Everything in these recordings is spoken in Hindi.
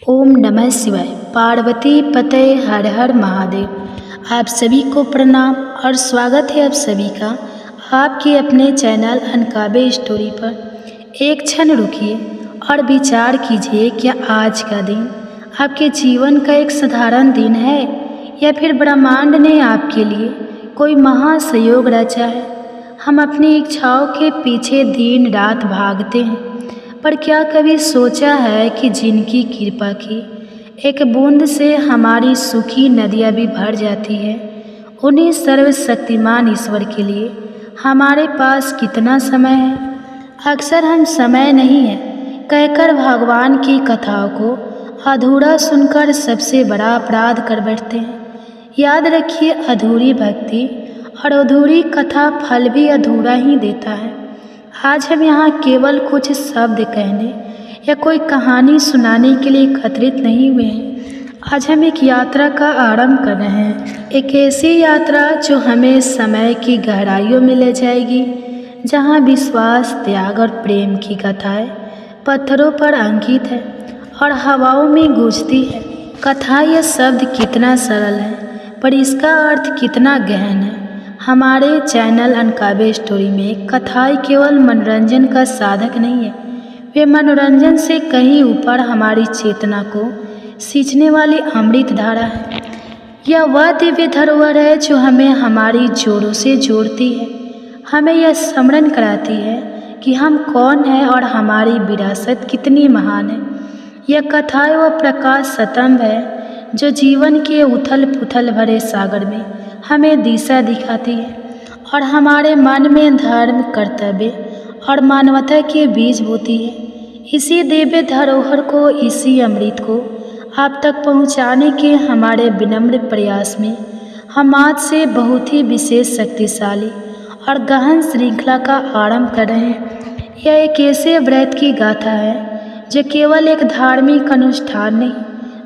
ओम नमः शिवाय। पार्वती पते हर हर महादेव। आप सभी को प्रणाम और स्वागत है आप सभी का आपके अपने चैनल अनकाबे स्टोरी पर। एक क्षण रुकिए और विचार कीजिए, क्या आज का दिन आपके जीवन का एक साधारण दिन है या फिर ब्रह्मांड ने आपके लिए कोई महासंयोग रचा है। हम अपनी इच्छाओं के पीछे दिन रात भागते हैं, पर क्या कभी सोचा है कि जिनकी कृपा की एक बूंद से हमारी सूखी नदियाँ भी भर जाती है, उन्हीं सर्वशक्तिमान ईश्वर के लिए हमारे पास कितना समय है। अक्सर हम समय नहीं है कहकर भगवान की कथाओं को अधूरा सुनकर सबसे बड़ा अपराध कर बैठते हैं। याद रखिए, अधूरी भक्ति और अधूरी कथा फल भी अधूरा ही देता है। आज हम यहाँ केवल कुछ शब्द कहने या कोई कहानी सुनाने के लिए एकत्रित नहीं हुए हैं। आज हम एक यात्रा का आरंभ कर रहे हैं, एक ऐसी यात्रा जो हमें समय की गहराइयों में ले जाएगी, जहाँ विश्वास, त्याग और प्रेम की कथाएं पत्थरों पर अंकित है और हवाओं में गूंजती है। कथा या शब्द कितना सरल है, पर इसका अर्थ कितना गहन है। हमारे चैनल अनकाबे स्टोरी में कथाएं केवल मनोरंजन का साधक नहीं है, वे मनोरंजन से कहीं ऊपर हमारी चेतना को सींचने वाली अमृत धारा है। यह वह दिव्य धरोहर है जो हमें हमारी जोड़ों से जोड़ती है, हमें यह स्मरण कराती है कि हम कौन हैं और हमारी विरासत कितनी महान है। यह कथाएं वह प्रकाश स्तंभ है जो जीवन के उथल पुथल भरे सागर में हमें दिशा दिखाती है और हमारे मन में धर्म, कर्तव्य और मानवता के बीज बोती है। इसी दिव्य धरोहर को, इसी अमृत को आप तक पहुंचाने के हमारे विनम्र प्रयास में हम आज से बहुत ही विशेष, शक्तिशाली और गहन श्रृंखला का आरंभ कर रहे हैं। यह एक ऐसे व्रत की गाथा है जो केवल एक धार्मिक अनुष्ठान नहीं,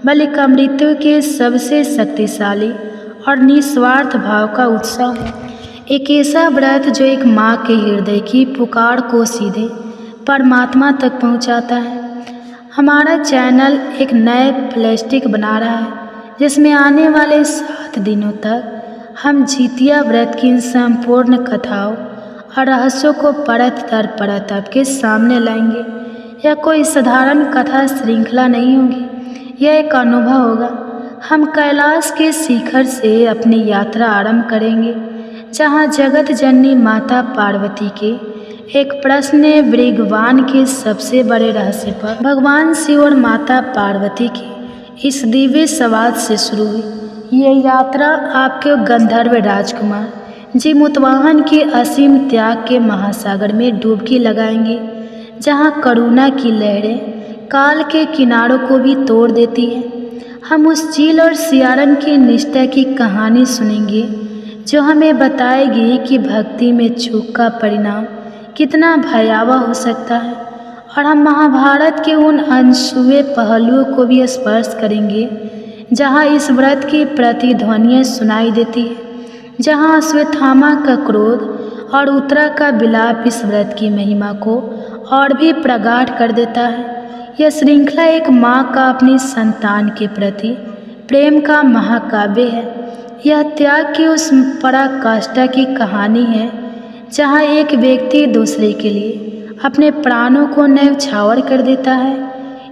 बल्कि अमृतों के सबसे शक्तिशाली और निस्वार्थ भाव का उत्सव है। एक ऐसा व्रत जो एक माँ के हृदय की पुकार को सीधे परमात्मा तक पहुँचाता है। हमारा चैनल एक नए प्लास्टिक बना रहा है, जिसमें आने वाले 7 दिनों तक हम जितिया व्रत की संपूर्ण कथाओं और रहस्यों को परत दर परत आपके सामने लाएंगे। यह कोई साधारण कथा श्रृंखला नहीं होगी, यह एक अनुभव होगा। हम कैलाश के शिखर से अपनी यात्रा आरंभ करेंगे, जहाँ जगत जननी माता पार्वती के एक प्रश्न ने भगवान के सबसे बड़े रहस्य पर भगवान शिव और माता पार्वती की इस दिव्य संवाद से शुरू हुई। ये यात्रा आपके गंधर्व राजकुमार जिमुतवाहन के असीम त्याग के महासागर में डुबकी लगाएंगे, जहाँ करुणा की लहरें काल के किनारों को भी तोड़ देती है। हम उस चील और सियारन की निष्ठा की कहानी सुनेंगे, जो हमें बताएगी कि भक्ति में चूक का परिणाम कितना भयावह हो सकता है। और हम महाभारत के उन अनछुए पहलुओं को भी स्पर्श करेंगे, जहाँ इस व्रत की प्रतिध्वनियाँ सुनाई देती है, जहाँ अश्वत्थामा का क्रोध और उत्तरा का विलाप इस व्रत की महिमा को और भी प्रगाढ़ कर देता है। यह श्रृंखला एक माँ का अपनी संतान के प्रति प्रेम का महाकाव्य है। यह त्याग की उस पराकाष्ठा की कहानी है, जहाँ एक व्यक्ति दूसरे के लिए अपने प्राणों को न्यौछावर कर देता है।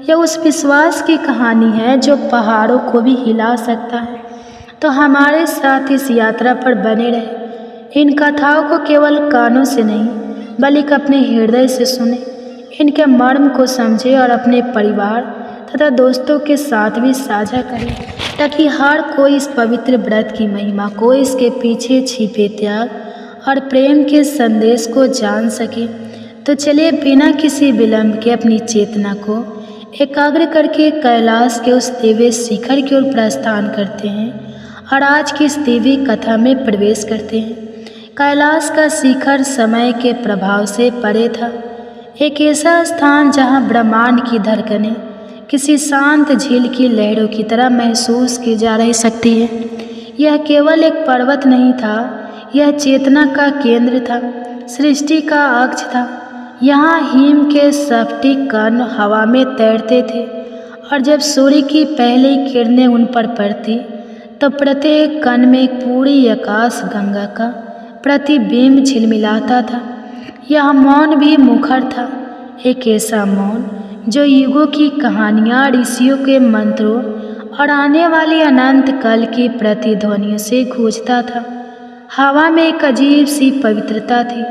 यह उस विश्वास की कहानी है जो पहाड़ों को भी हिला सकता है। तो हमारे साथ इस यात्रा पर बने रहे। इन कथाओं को केवल कानों से नहीं, बल्कि अपने हृदय से सुने, इनके मर्म को समझे और अपने परिवार तथा दोस्तों के साथ भी साझा करें, ताकि हर कोई इस पवित्र व्रत की महिमा को, इसके पीछे छिपे त्याग और प्रेम के संदेश को जान सके। तो चलिए बिना किसी विलंब के अपनी चेतना को एकाग्र करके कैलाश के उस दिव्य शिखर की ओर प्रस्थान करते हैं और आज की इस दिव्य कथा में प्रवेश करते हैं। कैलाश का शिखर समय के प्रभाव से परे था, एक ऐसा स्थान जहाँ ब्रह्मांड की धड़कनें किसी शांत झील की लहरों की तरह महसूस की जा रही सकती है। यह केवल एक पर्वत नहीं था, यह चेतना का केंद्र था, सृष्टि का अक्ष था। यहाँ हिम के स्फटिक कण हवा में तैरते थे और जब सूर्य की पहली किरणें उन पर पड़ती तो प्रत्येक कण में एक पूरी आकाश गंगा का प्रतिबिंब झिलमिलाता था। यह मौन भी मुखर था, एक ऐसा मौन जो युगों की कहानियाँ, ऋषियों के मंत्रों और आने वाली अनंत काल की प्रतिध्वनियों से गूंजता था। हवा में एक अजीब सी पवित्रता थी,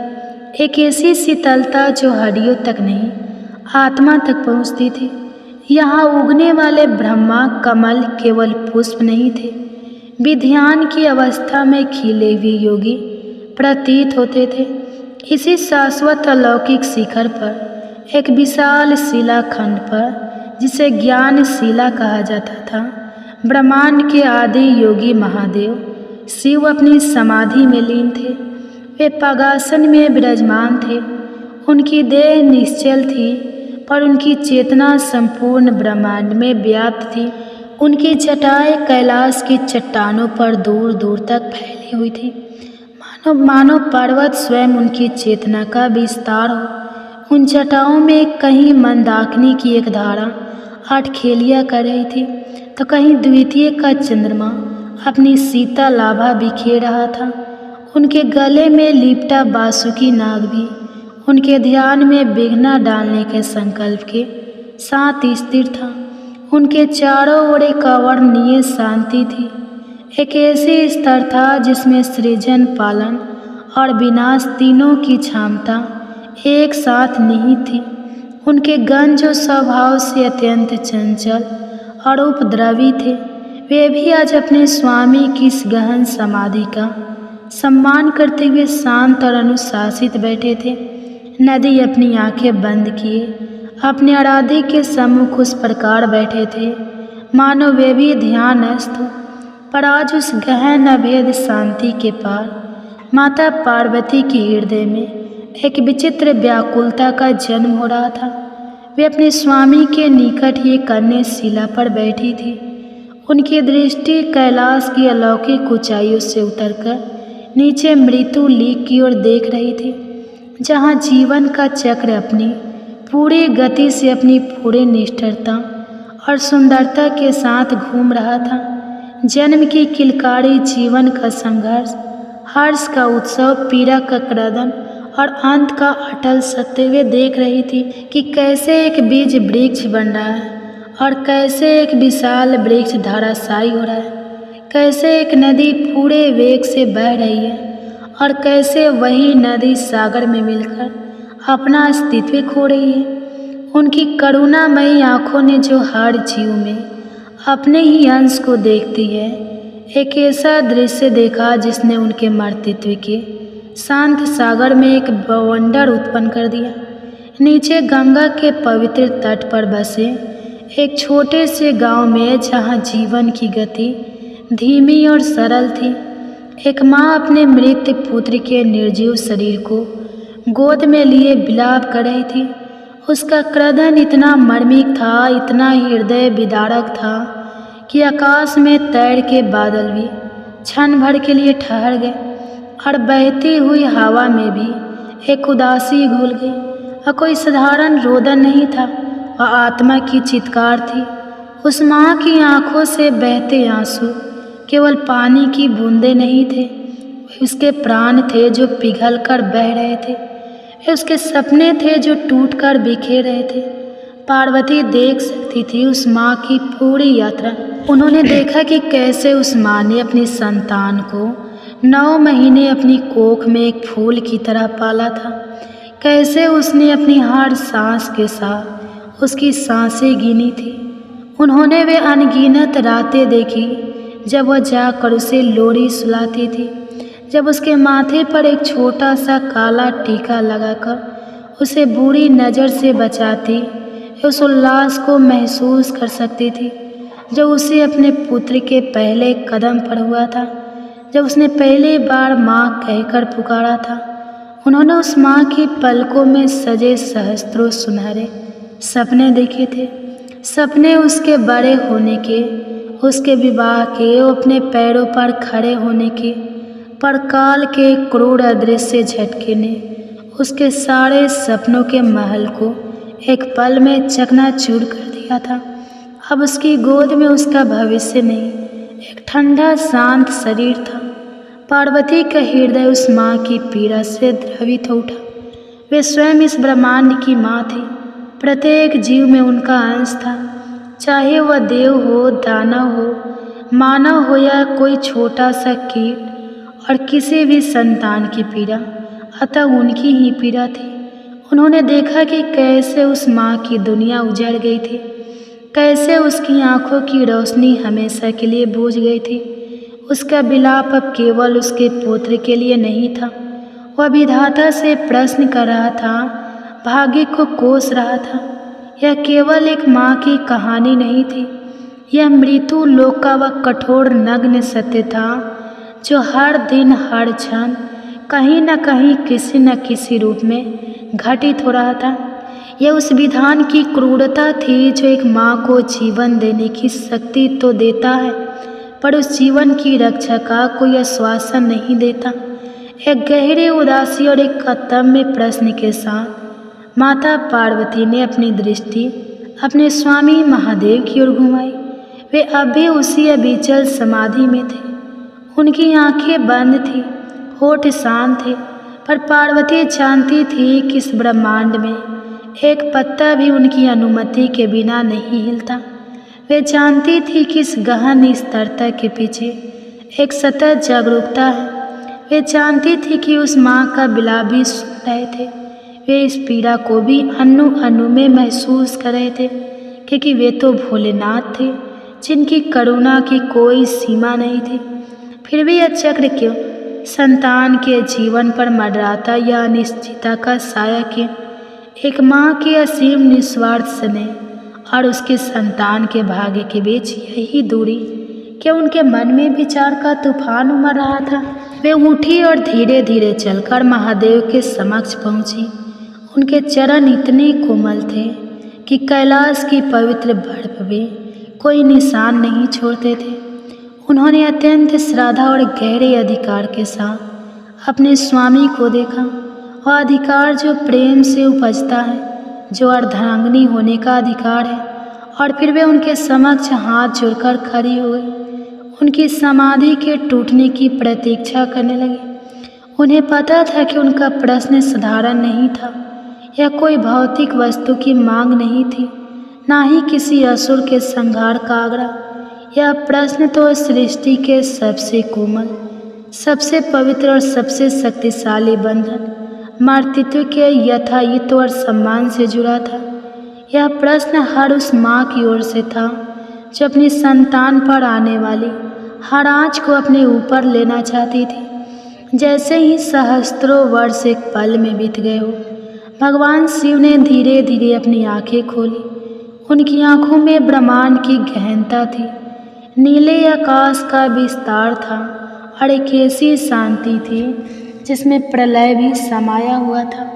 एक ऐसी शीतलता जो हड्डियों तक नहीं, आत्मा तक पहुँचती थी। यहाँ उगने वाले ब्रह्मा कमल केवल पुष्प नहीं थे, वे ध्यान की अवस्था में खिले हुए योगी प्रतीत होते थे। इसी शाश्वत अलौकिक शिखर पर, एक विशाल शिलाखंड पर, जिसे ज्ञान शिला कहा जाता था, ब्रह्मांड के आदि योगी महादेव शिव अपनी समाधि में लीन थे। वे पगासन में विराजमान थे। उनकी देह निश्चल थी, पर उनकी चेतना संपूर्ण ब्रह्मांड में व्याप्त थी। उनकी जटाएं कैलाश की चट्टानों पर दूर दूर तक फैली हुई थी, मानो पर्वत स्वयं उनकी चेतना का विस्तार हो। उन जटाओं में कहीं मंदाकिनी की एक धारा आठखेलिया कर रही थी, तो कहीं द्वितीय का चंद्रमा अपनी शीतल आभा बिखेर रहा था। उनके गले में लिपटा बासुकी नाग भी उनके ध्यान में विघ्न डालने के संकल्प के साथ स्थिर था। उनके चारों ओर एक अवर्णनीय शांति थी, एक ऐसी स्तर था जिसमें सृजन, पालन और विनाश तीनों की क्षमता एक साथ निहित थी। उनके गण जो स्वभाव से अत्यंत चंचल और उपद्रवी थे, वे भी आज अपने स्वामी की इस गहन समाधि का सम्मान करते हुए शांत और अनुशासित बैठे थे। नदी अपनी आंखें बंद किए अपने आराध्य के सम्मुख उस प्रकार बैठे थे मानो वे भी ध्यानस्थ हो। पर आज उस गहन अभेद शांति के पार माता पार्वती के हृदय में एक विचित्र व्याकुलता का जन्म हो रहा था। वे अपने स्वामी के निकट ही एक अन्य शिला पर बैठी थी। उनकी दृष्टि कैलाश की अलौकिक ऊंचाइयों से उतरकर नीचे मृत्यु लीक की ओर देख रही थी, जहाँ जीवन का चक्र अपनी पूरी गति से, अपनी पूरी निष्ठुरता और सुंदरता के साथ घूम रहा था। जन्म की किलकारी, जीवन का संघर्ष, हर्ष का उत्सव, पीड़ा का क्रदन और अंत का अटल सत्य वे देख रही थी कि कैसे एक बीज वृक्ष बन रहा है और कैसे एक विशाल वृक्ष धराशायी हो रहा है, कैसे एक नदी पूरे वेग से बह रही है और कैसे वही नदी सागर में मिलकर अपना अस्तित्व खो रही है। उनकी करुणामयी आंखों ने जो हर जीव में अपने ही अंश को देखती है, एक ऐसा दृश्य देखा जिसने उनके मर्तित्व के शांत सागर में एक बवंडर उत्पन्न कर दिया। नीचे गंगा के पवित्र तट पर बसे एक छोटे से गांव में, जहां जीवन की गति धीमी और सरल थी, एक माँ अपने मृत पुत्र के निर्जीव शरीर को गोद में लिए विलाप कर रही थी। उसका क्रदन इतना मर्मिक था, इतना हृदय विदारक था कि आकाश में तैर के बादल भी क्षण भर के लिए ठहर गए और बहती हुई हवा में भी एक उदासी घुल गई। और कोई साधारण रोदन नहीं था, वह आत्मा की चित्कार थी। उस माँ की आंखों से बहते आंसू केवल पानी की बूंदें नहीं थे, वे उसके प्राण थे जो पिघल कर बह रहे थे, वे उसके सपने थे जो टूट कर बिखेर रहे थे। पार्वती देख सकती थी उस माँ की पूरी यात्रा। उन्होंने देखा कि कैसे उस माँ ने अपनी संतान को 9 महीने अपनी कोख में एक फूल की तरह पाला था, कैसे उसने अपनी हर सांस के साथ उसकी सांसें गिनी थी। उन्होंने वे अनगिनत रातें देखी जब वह जाकर उसे लोरी सुलाती थी, जब उसके माथे पर एक छोटा सा काला टीका लगाकर उसे बुरी नज़र से बचाती। उस उल्लास को महसूस कर सकती थी जो उसे अपने पुत्र के पहले कदम पर हुआ था, जब उसने पहली बार माँ कहकर पुकारा था। उन्होंने उस माँ की पलकों में सजे सहस्त्रों सुनहरे सपने देखे थे, सपने उसके बड़े होने के, उसके विवाह के, अपने पैरों पर खड़े होने के। पर काल के क्रूर अदृश्य झटके ने उसके सारे सपनों के महल को एक पल में चकनाचूर कर दिया था। अब उसकी गोद में उसका भविष्य नहीं, एक ठंडा शांत शरीर था। पार्वती का हृदय उस माँ की पीड़ा से द्रवित हो उठा। वे स्वयं इस ब्रह्मांड की माँ थी। प्रत्येक जीव में उनका अंश था, चाहे वह देव हो, दानव हो, मानव हो या कोई छोटा सा कीट। और किसी भी संतान की पीड़ा अतः उनकी ही पीड़ा थी। उन्होंने देखा कि कैसे उस माँ की दुनिया उजड़ गई थी, कैसे उसकी आंखों की रोशनी हमेशा के लिए बुझ गई थी। उसका विलाप अब केवल उसके पुत्र के लिए नहीं था। वह विधाता से प्रश्न कर रहा था, भाग्य को कोस रहा था। यह केवल एक माँ की कहानी नहीं थी, यह मृत्यु लोक का वह कठोर नग्न सत्य था जो हर दिन हर क्षण कहीं न कहीं किसी न किसी रूप में घटित हो रहा था। यह उस विधान की क्रूरता थी जो एक माँ को जीवन देने की शक्ति तो देता है, पर उस जीवन की रक्षा का कोई आश्वासन नहीं देता। एक गहरी उदासी और एक अतम्य प्रश्न के साथ माता पार्वती ने अपनी दृष्टि अपने स्वामी महादेव की ओर घुमाई। वे अब भी उसी अविचल समाधि में थे। उनकी आंखें बंद थीं, होठ शांत थे, पर पार्वती जानती थी कि इस ब्रह्मांड में एक पत्ता भी उनकी अनुमति के बिना नहीं हिलता। वे जानती थी कि इस गहन निस्तरता के पीछे एक सतत जागरूकता है। वे जानती थी कि उस माँ का विलाप भी सुन रहे थे। वे इस पीड़ा को भी अनु अनु में महसूस कर रहे थे, क्योंकि वे तो भोलेनाथ थे जिनकी करुणा की कोई सीमा नहीं थी। फिर भी यह चक्र क्यों? संतान के जीवन पर मंडराता या अनिश्चितता का साया क्यों? एक माँ के असीम निस्वार्थ स्नेह और उसके संतान के भाग्य के बीच यही दूरी, क्या उनके मन में विचार का तूफान उमड़ रहा था? वे उठी और धीरे धीरे चलकर महादेव के समक्ष पहुंची। उनके चरण इतने कोमल थे कि कैलाश की पवित्र बर्फ भी कोई निशान नहीं छोड़ते थे। उन्होंने अत्यंत श्रद्धा और गहरे अधिकार के साथ अपने स्वामी को देखा। वह अधिकार जो प्रेम से उपजता है, जो अर्धांगिनी होने का अधिकार है। और फिर वे उनके समक्ष हाथ जोड़कर खड़ी हो गई, उनकी समाधि के टूटने की प्रतीक्षा करने लगी। उन्हें पता था कि उनका प्रश्न साधारण नहीं था। यह कोई भौतिक वस्तु की मांग नहीं थी, ना ही किसी असुर के संहार का आग्रह। यह प्रश्न तो सृष्टि के सबसे कोमल, सबसे पवित्र और सबसे शक्तिशाली बंधन मातृत्व के यथायित्व और सम्मान से जुड़ा था। यह प्रश्न हर उस माँ की ओर से था जो अपनी संतान पर आने वाली हर आँच को अपने ऊपर लेना चाहती थी। जैसे ही सहस्त्रों वर्ष एक पल में बीत गए हो, भगवान शिव ने धीरे धीरे अपनी आंखें खोली। उनकी आंखों में ब्रह्मांड की गहनता थी, नीले आकाश का विस्तार था और एक ऐसी शांति थी जिसमें प्रलय भी समाया हुआ था।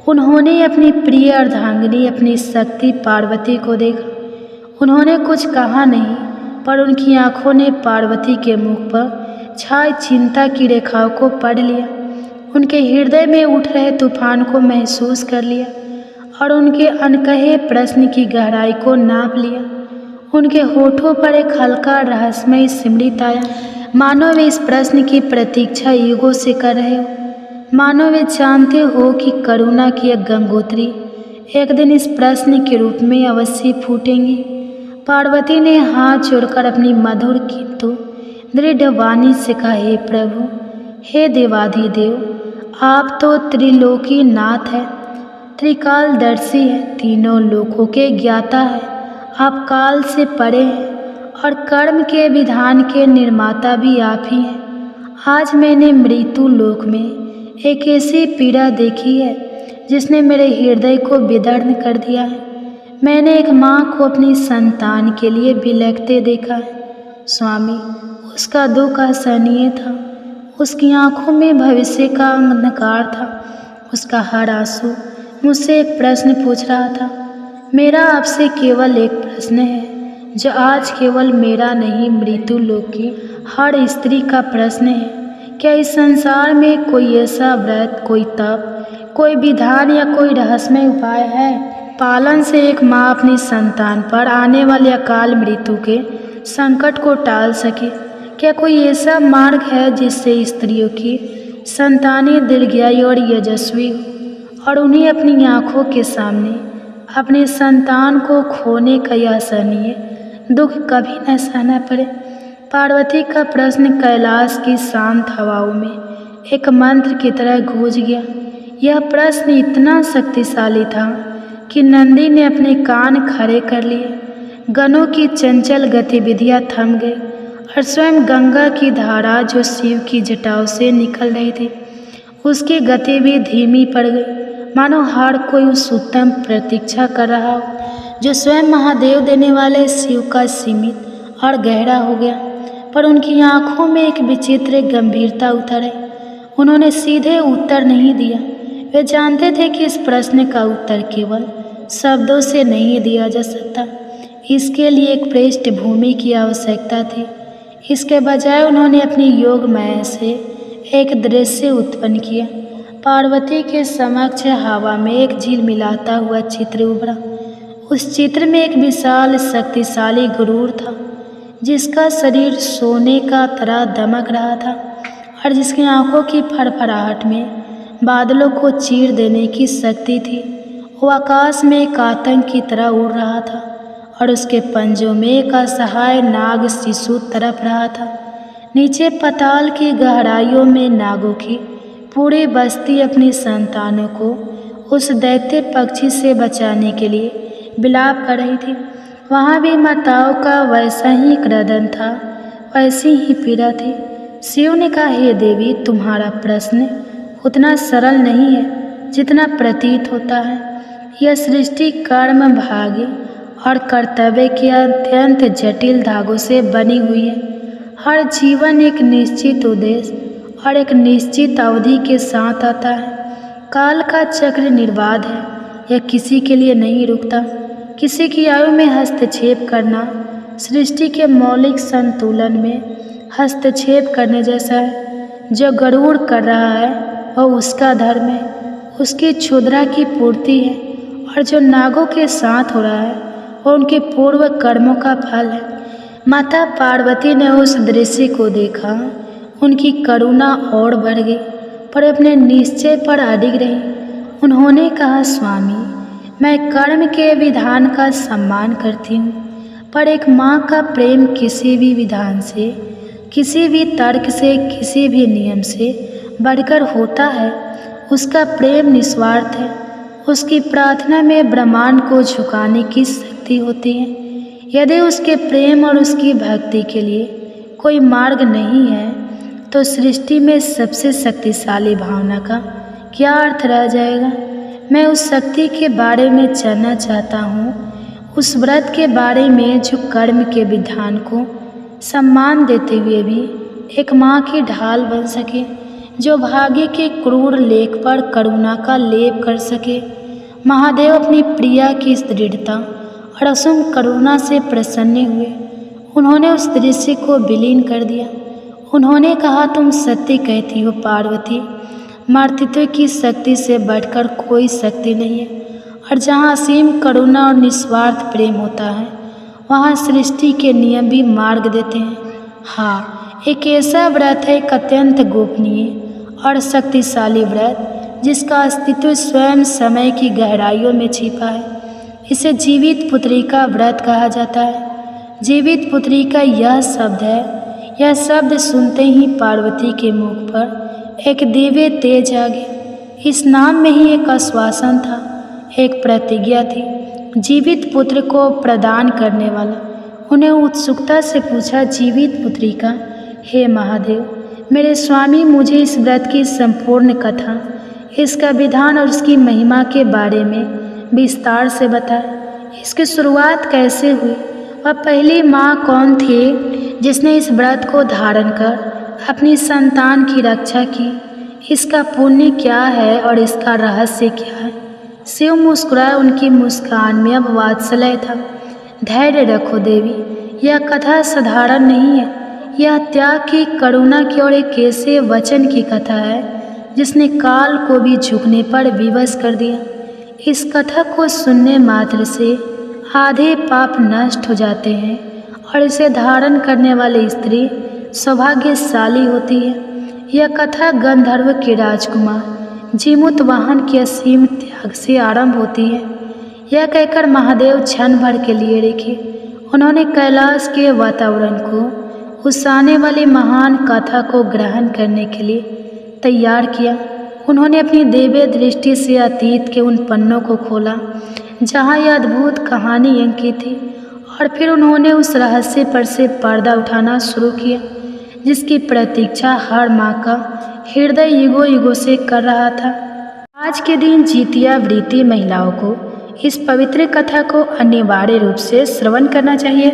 उन्होंने अपनी प्रिय अर्धांगिनी, अपनी शक्ति पार्वती को देखा। उन्होंने कुछ कहा नहीं, पर उनकी आंखों ने पार्वती के मुख पर छाई चिंता की रेखाओं को पढ़ लिया, उनके हृदय में उठ रहे तूफान को महसूस कर लिया और उनके अनकहे प्रश्न की गहराई को नाप लिया। उनके होठों पर एक हल्का रहस्यमय स्मृति आया, मानो वे इस प्रश्न की प्रतीक्षा युगों से कर रहे हो। मानो वे जानते हो कि करुणा की एक गंगोत्री एक दिन इस प्रश्न के रूप में अवश्य फूटेंगी। पार्वती ने हाथ जोड़कर अपनी मधुर किंतु दृढ़ वाणी से कहा, हे प्रभु, हे देवाधिदेव, आप तो त्रिलोकी नाथ है, त्रिकालदर्शी है, तीनों लोकों के ज्ञाता है। आप काल से परे हैं और कर्म के विधान के निर्माता भी आप ही हैं। आज मैंने मृत्यु लोक में एक ऐसी पीड़ा देखी है जिसने मेरे हृदय को विदीर्ण कर दिया है। मैंने एक माँ को अपनी संतान के लिए बिलखते देखा है। स्वामी, उसका दुख असहनीय था। उसकी आंखों में भविष्य का अंधकार था। उसका हर आंसू मुझसे एक प्रश्न पूछ रहा था। मेरा आपसे केवल एक प्रश्न है जो आज केवल मेरा नहीं, मृत्यु लोक की हर स्त्री का प्रश्न है। क्या इस संसार में कोई ऐसा व्रत, कोई तप, कोई विधान या कोई रहस्यमय उपाय है पालन से एक माँ अपनी संतान पर आने वाले अकाल मृत्यु के संकट को टाल सके। क्या कोई ऐसा मार्ग है जिससे स्त्रियों की संतानें दीर्घायु और यशस्वी हो और उन्हें अपनी आँखों के सामने अपने संतान को खोने का यह असहनीय दुख कभी न सहना पड़े? पार्वती का प्रश्न कैलाश की शांत हवाओं में एक मंत्र की तरह गूंज गया। यह प्रश्न इतना शक्तिशाली था कि नंदी ने अपने कान खड़े कर लिए। गणों की चंचल गतिविधियां थम गई और स्वयं गंगा की धारा जो शिव की जटाओं से निकल रही थी, उसकी गति भी धीमी पड़ गई, मानो हर कोई उस उत्तम प्रतीक्षा कर रहा हो जो स्वयं महादेव देने वाले शिव का सीमित और गहरा हो गया। पर उनकी आंखों में एक विचित्र गंभीरता उतर आई। उन्होंने सीधे उत्तर नहीं दिया। वे जानते थे कि इस प्रश्न का उत्तर केवल शब्दों से नहीं दिया जा सकता। इसके लिए एक पृष्ठभूमि की आवश्यकता थी। इसके बजाय उन्होंने अपनी योग माया से एक दृश्य उत्पन्न किया। पार्वती के समक्ष हवा में एक झिलमिलाता हुआ चित्र उभरा। उस चित्र में एक विशाल शक्तिशाली गरुड़ था, जिसका शरीर सोने का तरह दमक रहा था और जिसकी आंखों की फड़फड़ाहट में बादलों को चीर देने की शक्ति थी। वो आकाश में एक आतंक की तरह उड़ रहा था और उसके पंजों में एक असहाय नाग शिशु तड़प रहा था। नीचे पाताल की गहराइयों में नागों की पूरी बस्ती अपनी संतानों को उस दैत्य पक्षी से बचाने के लिए विलाप कर रही थी। वहाँ भी माताओं का वैसा ही क्रदन था, वैसी ही पीड़ा थी। शिव ने कहा, हे देवी, तुम्हारा प्रश्न उतना सरल नहीं है जितना प्रतीत होता है। यह सृष्टि कर्म, भाग्य और कर्तव्य के अत्यंत जटिल धागों से बनी हुई है। हर जीवन एक निश्चित उद्देश्य और एक निश्चित अवधि के साथ आता है। काल का चक्र निर्बाध है, यह किसी के लिए नहीं रुकता। किसी की आयु में हस्तक्षेप करना सृष्टि के मौलिक संतुलन में हस्तक्षेप करने जैसा है। जो गरुड़ कर रहा है वह उसका धर्म है, उसकी क्षुद्रा की पूर्ति है, और जो नागों के साथ हो रहा है वह उनके पूर्व कर्मों का फल है। माता पार्वती ने उस दृश्य को देखा। उनकी करुणा और बढ़ गई, पर अपने निश्चय पर अडिग रही। उन्होंने कहा, स्वामी, मैं कर्म के विधान का सम्मान करती हूँ, पर एक माँ का प्रेम किसी भी विधान से, किसी भी तर्क से, किसी भी नियम से बढ़कर होता है। उसका प्रेम निस्वार्थ है। उसकी प्रार्थना में ब्रह्मांड को झुकाने की शक्ति होती है। यदि उसके प्रेम और उसकी भक्ति के लिए कोई मार्ग नहीं है, तो सृष्टि में सबसे शक्तिशाली भावना का क्या अर्थ रह जाएगा? मैं उस शक्ति के बारे में जानना चाहता हूँ, उस व्रत के बारे में जो कर्म के विधान को सम्मान देते हुए भी एक माँ की ढाल बन सके, जो भाग्य के क्रूर लेख पर करुणा का लेप कर सके। महादेव अपनी प्रिया की इस दृढ़ता और असुम करुणा से प्रसन्न हुए। उन्होंने उस दृश्य को विलीन कर दिया। उन्होंने कहा, तुम सत्य कहती हो पार्वती, मातृत्व की शक्ति से बढ़कर कोई शक्ति नहीं है, और जहाँ असीम करुणा और निस्वार्थ प्रेम होता है, वहाँ सृष्टि के नियम भी मार्ग देते हैं। हाँ, एक ऐसा व्रत है, एक अत्यंत गोपनीय और शक्तिशाली व्रत, जिसका अस्तित्व स्वयं समय की गहराइयों में छिपा है। इसे जीवित पुत्री का व्रत कहा जाता है। जीवित पुत्री का यह शब्द है। यह शब्द सुनते ही पार्वती के मुख पर एक दिव्य तेज आ गया। इस नाम में ही एक आश्वासन था, एक प्रतिज्ञा थी। जीवित पुत्र को प्रदान करने वाला उन्हें उत्सुकता से पूछा, जीवित पुत्री का, हे महादेव, मेरे स्वामी, मुझे इस व्रत की संपूर्ण कथा, इसका विधान और उसकी महिमा के बारे में विस्तार से बताएं। इसकी शुरुआत कैसे हुई? वह पहली माँ कौन थी जिसने इस व्रत को धारण कर अपनी संतान की रक्षा की? इसका पुण्य क्या है और इसका रहस्य क्या है? शिव मुस्कुराए। उनकी मुस्कान में अब वात्सल्य था। धैर्य रखो देवी, यह कथा साधारण नहीं है। यह त्याग की, करुणा की और एक ऐसे वचन की कथा है जिसने काल को भी झुकने पर विवश कर दिया। इस कथा को सुनने मात्र से आधे पाप नष्ट हो जाते हैं और इसे धारण करने वाली स्त्री सौभाग्यशाली होती है। यह कथा गंधर्व के राजकुमार जीमूतवाहन के असीम त्याग से आरंभ होती है। यह कहकर महादेव क्षण भर के लिए रुके। उन्होंने कैलाश के वातावरण को उस आने वाली महान कथा को ग्रहण करने के लिए तैयार किया। उन्होंने अपनी दिव्य दृष्टि से अतीत के उन पन्नों को खोला जहाँ यह अद्भुत कहानी अंकित थी, और फिर उन्होंने उस रहस्य पर से पर्दा उठाना शुरू किया जिसकी प्रतीक्षा हर माँ का हृदय युगों युगों से कर रहा था। आज के दिन जितिया व्रती महिलाओं को इस पवित्र कथा को अनिवार्य रूप से श्रवण करना चाहिए,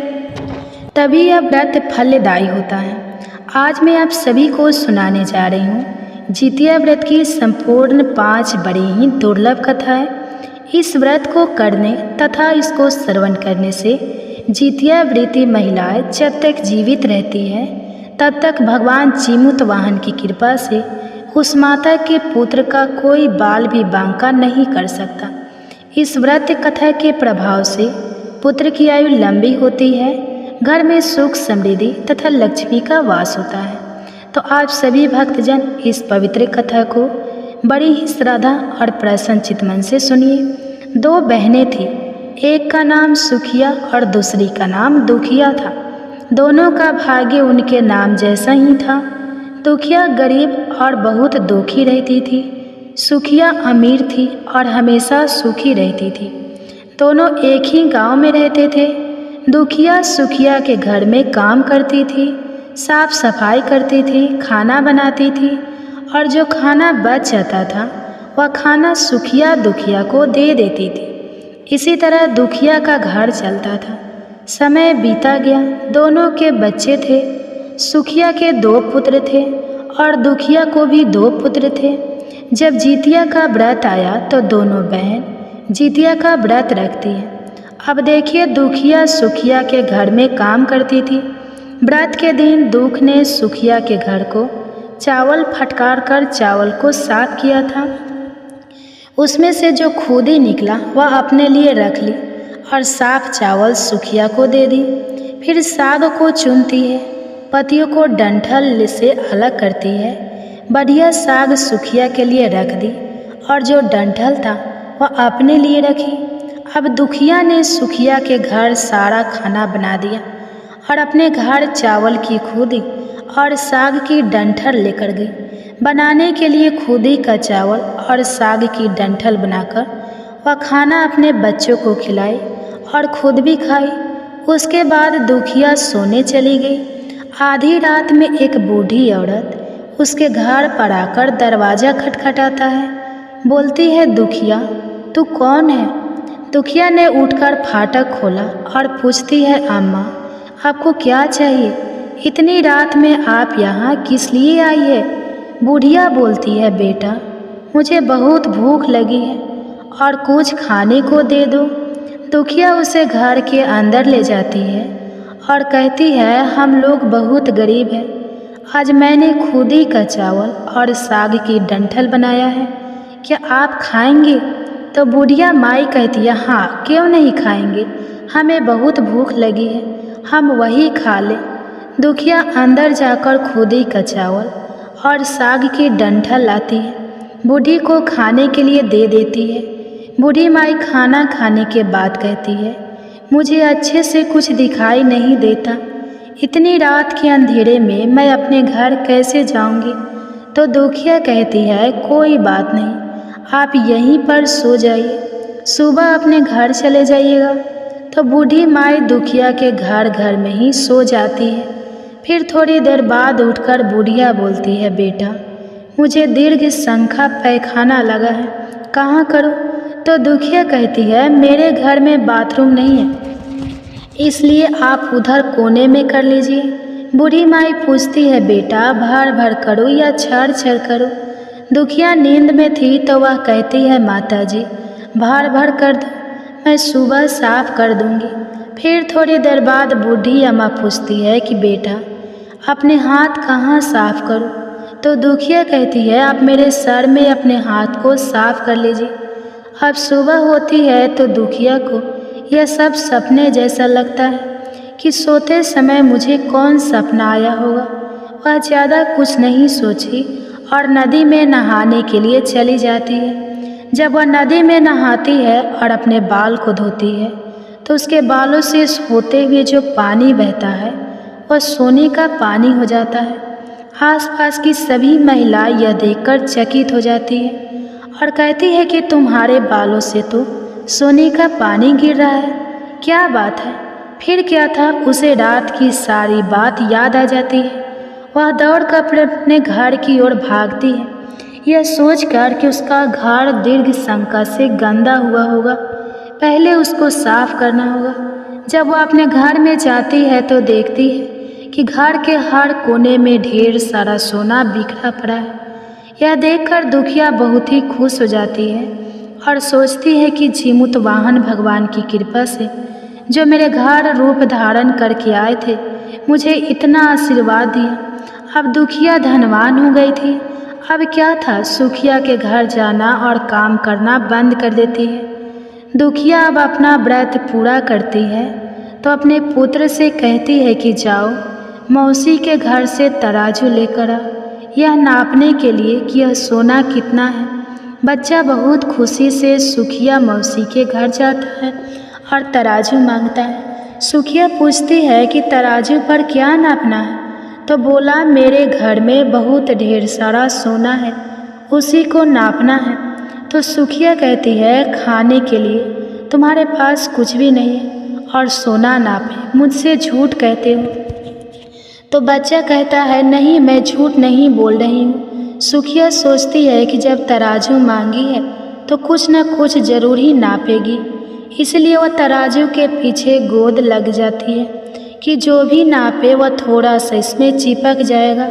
तभी यह व्रत फलदायी होता है। आज मैं आप सभी को सुनाने जा रही हूँ जितिया व्रत की संपूर्ण 5 बड़ी ही दुर्लभ कथाएं। इस व्रत को करने तथा इसको श्रवण करने से जितिया व्रती महिलाएं जब तक जीवित रहती है तब तक भगवान जीमूतवाहन की कृपा से उस माता के पुत्र का कोई बाल भी बांका नहीं कर सकता। इस व्रत कथा के प्रभाव से पुत्र की आयु लंबी होती है, घर में सुख समृद्धि तथा लक्ष्मी का वास होता है। तो आप सभी भक्तजन इस पवित्र कथा को बड़ी ही श्रद्धा और प्रसन्न चित्त मन से सुनिए। 2 बहनें थीं, एक का नाम सुखिया और दूसरी का नाम दुखिया था। दोनों का भाग्य उनके नाम जैसा ही था। दुखिया गरीब और बहुत दुखी रहती थी, सुखिया अमीर थी और हमेशा सुखी रहती थी। दोनों एक ही गांव में रहते थे। दुखिया सुखिया के घर में काम करती थी, साफ सफाई करती थी, खाना बनाती थी, और जो खाना बच जाता था वह खाना सुखिया दुखिया को दे देती थी। इसी तरह दुखिया का घर चलता था। समय बीता गया, दोनों के बच्चे थे। सुखिया के 2 पुत्र थे और दुखिया को भी 2 पुत्र थे। जब जितिया का व्रत आया तो दोनों बहन जितिया का व्रत रखती है। अब देखिए, दुखिया सुखिया के घर में काम करती थी। व्रत के दिन दुख ने सुखिया के घर को चावल फटकार कर चावल को साफ किया था। उसमें से जो खूदी निकला वह अपने लिए रख ली और साफ चावल सुखिया को दे दी। फिर साग को चुनती है, पत्तियों को डंठल से अलग करती है। बढ़िया साग सुखिया के लिए रख दी और जो डंठल था वह अपने लिए रखी। अब दुखिया ने सुखिया के घर सारा खाना बना दिया और अपने घर चावल की खूदी और साग की डंठल लेकर गई। बनाने के लिए खूदी का चावल और साग की डंठल बनाकर वह खाना अपने बच्चों को खिलाई और खुद भी खाई। उसके बाद दुखिया सोने चली गई। आधी रात में एक बूढ़ी औरत उसके घर पर आकर दरवाज़ा खटखटाता है। बोलती है, दुखिया तू कौन है? दुखिया ने उठकर फाटक खोला और पूछती है, अम्मा आपको क्या चाहिए? इतनी रात में आप यहाँ किस लिए आई है? बुढ़िया बोलती है, बेटा मुझे बहुत भूख लगी है और कुछ खाने को दे दो। दुखिया उसे घर के अंदर ले जाती है और कहती है, हम लोग बहुत गरीब हैं। आज मैंने खूदी का चावल और साग की डंठल बनाया है, क्या आप खाएंगे? तो बुढ़िया माई कहती है, हाँ क्यों नहीं खाएंगे, हमें बहुत भूख लगी है, हम वही खा लें। दुखिया अंदर जाकर खूदी का चावल और साग की डंठल लाती है, बूढ़ी को खाने के लिए दे देती है। बूढ़ी माई खाना खाने के बाद कहती है, मुझे अच्छे से कुछ दिखाई नहीं देता, इतनी रात के अंधेरे में मैं अपने घर कैसे जाऊंगी? तो दुखिया कहती है, कोई बात नहीं, आप यहीं पर सो जाइए, सुबह अपने घर चले जाइएगा। तो बूढ़ी माई दुखिया के घर में ही सो जाती है। फिर थोड़ी देर बाद उठकर बुढ़िया बोलती है, बेटा मुझे दीर्घ संख्या पैखाना लगा है, कहाँ करूँ? तो दुखिया कहती है, मेरे घर में बाथरूम नहीं है, इसलिए आप उधर कोने में कर लीजिए। बूढ़ी माई पूछती है, बेटा भर भर करूँ या छर छर करूँ? दुखिया नींद में थी तो वह कहती है, माता जी भर भर कर दो, मैं सुबह साफ कर दूंगी। फिर थोड़ी देर बाद बूढ़ी अम्मा पूछती है कि बेटा अपने हाथ कहाँ साफ करूँ? तो दुखिया कहती है, आप मेरे सर में अपने हाथ को साफ कर लीजिए। अब सुबह होती है तो दुखिया को यह सब सपने जैसा लगता है कि सोते समय मुझे कौन सपना आया होगा। वह ज़्यादा कुछ नहीं सोची और नदी में नहाने के लिए चली जाती है। जब वह नदी में नहाती है और अपने बाल को धोती है तो उसके बालों से होते हुए जो पानी बहता है वह सोने का पानी हो जाता है। आसपास की सभी महिलाएं यह देखकर चकित हो जाती है और कहती है कि तुम्हारे बालों से तो सोने का पानी गिर रहा है, क्या बात है? फिर क्या था? उसे रात की सारी बात याद आ जाती है। वह दौड़कर अपने घर की ओर भागती है, यह सोचकर कि उसका घर दीर्घ शंका से गंदा हुआ होगा, पहले उसको साफ करना होगा। जब वह अपने घर में जाती है तो देखती है कि घर के हर कोने में ढेर सारा सोना बिखरा पड़ा है। यह देखकर दुखिया बहुत ही खुश हो जाती है और सोचती है कि जीमूत वाहन भगवान की कृपा से जो मेरे घर रूप धारण करके आए थे मुझे इतना आशीर्वाद दिया। अब दुखिया धनवान हो गई थी। अब क्या था, सुखिया के घर जाना और काम करना बंद कर देती है। दुखिया अब अपना व्रत पूरा करती है तो अपने पुत्र से कहती है कि जाओ मौसी के घर से तराजू लेकर आ, यह नापने के लिए कि यह सोना कितना है। बच्चा बहुत खुशी से सुखिया मौसी के घर जाता है और तराजू मांगता है। सुखिया पूछती है कि तराजू पर क्या नापना है, तो बोला मेरे घर में बहुत ढेर सारा सोना है, उसी को नापना है। तो सुखिया कहती है खाने के लिए तुम्हारे पास कुछ भी नहीं है और सोना नापे मुझसे झूठ कहते हो। तो बच्चा कहता है नहीं, मैं झूठ नहीं बोल रही हूँ। सुखिया सोचती है कि जब तराजू मांगी है तो कुछ न कुछ जरूर ही नापेगी, इसलिए वह तराजू के पीछे गोद लग जाती है कि जो भी नापे वह थोड़ा सा इसमें चिपक जाएगा।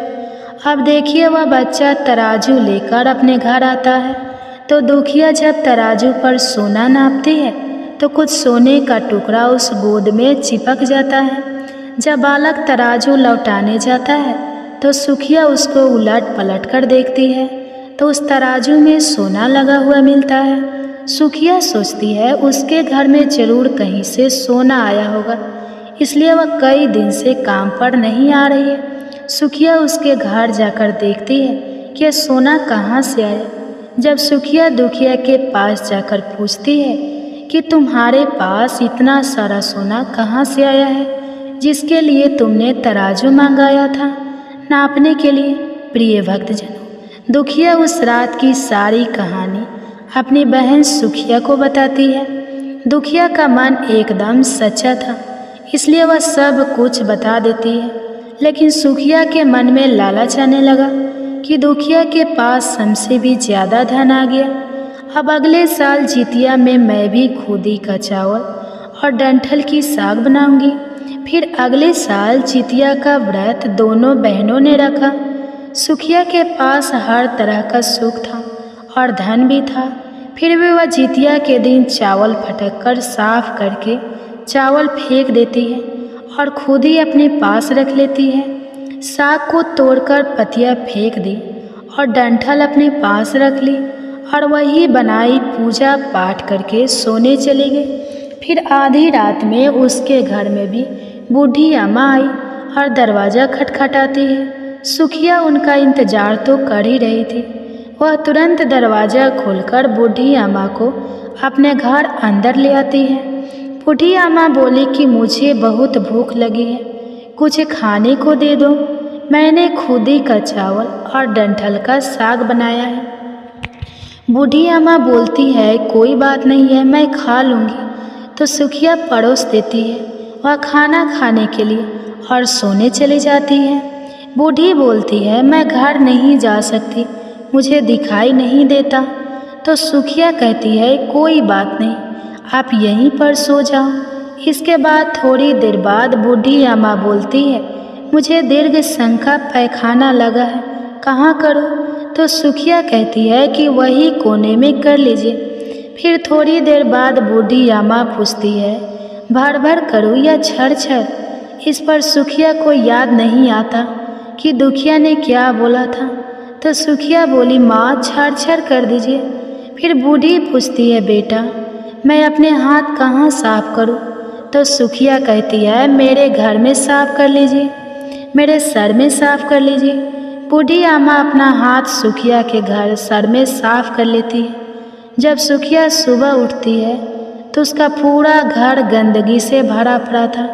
अब देखिए वह बच्चा तराजू लेकर अपने घर आता है तो दुखिया जब तराजू पर सोना नापती है तो कुछ सोने का टुकड़ा उस गोद में चिपक जाता है। जब बालक तराजू लौटाने जाता है तो सुखिया उसको उलट पलट कर देखती है तो उस तराजू में सोना लगा हुआ मिलता है। सुखिया सोचती है उसके घर में जरूर कहीं से सोना आया होगा, इसलिए वह कई दिन से काम पर नहीं आ रही है। सुखिया उसके घर जाकर देखती है कि यह सोना कहाँ से आया। जब सुखिया दुखिया के पास जाकर पूछती है कि तुम्हारे पास इतना सारा सोना कहाँ से आया है जिसके लिए तुमने तराजू मंगाया था नापने के लिए। प्रिय भक्तजनों, दुखिया उस रात की सारी कहानी अपनी बहन सुखिया को बताती है। दुखिया का मन एकदम सच्चा था, इसलिए वह सब कुछ बता देती है। लेकिन सुखिया के मन में लालच आने लगा कि दुखिया के पास हमसे भी ज़्यादा धन आ गया। अब अगले साल जितिया में मैं भी खुदी का चावल और डंठल की साग बनाऊंगी। फिर अगले साल जितिया का व्रत दोनों बहनों ने रखा। सुखिया के पास हर तरह का सुख था और धन भी था, फिर भी वह जितिया के दिन चावल फटक कर साफ करके चावल फेंक देती है और खुद ही अपने पास रख लेती है। साग को तोड़कर पतिया फेंक दी और डंठल अपने पास रख ली और वही बनाई पूजा पाठ करके सोने चली गई। फिर आधी रात में उसके घर में भी बूढ़ी अम्मा आई और दरवाज़ा खटखटाती है। सुखिया उनका इंतजार तो कर ही रही थी। वह तुरंत दरवाज़ा खोलकर बूढ़ी अम्मा को अपने घर अंदर ले आती है। बूढ़ी अम्मा बोली कि मुझे बहुत भूख लगी है, कुछ खाने को दे दो। मैंने खुदी का चावल और डंठल का साग बनाया है। बूढ़ी अम्मा बोलती है कोई बात नहीं है, मैं खा लूँगी। तो सुखिया परोस देती है। वह खाना खाने के लिए और सोने चली जाती है। बूढ़ी बोलती है मैं घर नहीं जा सकती, मुझे दिखाई नहीं देता। तो सुखिया कहती है कोई बात नहीं, आप यहीं पर सो जाओ। इसके बाद थोड़ी देर बाद बूढ़ी अम्मा बोलती है मुझे दीर्घ शंका पैखाना लगा है, कहाँ करूँ? तो सुखिया कहती है कि वही कोने में कर लीजिए। फिर थोड़ी देर बाद बूढ़ी अम्मा पूछती है भर भर करूँ या छर छर? इस पर सुखिया को याद नहीं आता कि दुखिया ने क्या बोला था। तो सुखिया बोली माँ छर छर कर दीजिए। फिर बूढ़ी पूछती है, बेटा मैं अपने हाथ कहाँ साफ करूँ? तो सुखिया कहती है, मेरे घर में साफ कर लीजिए, मेरे सर में साफ कर लीजिए। बूढ़ी अम्मा अपना हाथ सुखिया के घर सर में साफ कर लेती है। जब सुखिया सुबह उठती है तो उसका पूरा घर गंदगी से भरा पड़ा था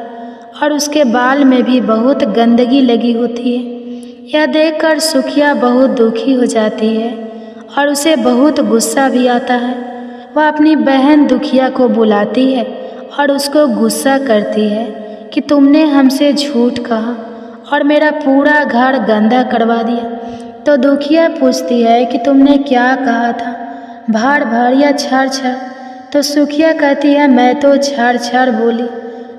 और उसके बाल में भी बहुत गंदगी लगी होती है। यह देखकर सुखिया बहुत दुखी हो जाती है और उसे बहुत गुस्सा भी आता है। वह अपनी बहन दुखिया को बुलाती है और उसको गुस्सा करती है कि तुमने हमसे झूठ कहा और मेरा पूरा घर गंदा करवा दिया। तो दुखिया पूछती है कि तुमने क्या कहा था, भाड़ भाड़ या छड़ छड़? तो सुखिया कहती है, मैं तो छड़ छड़ बोली।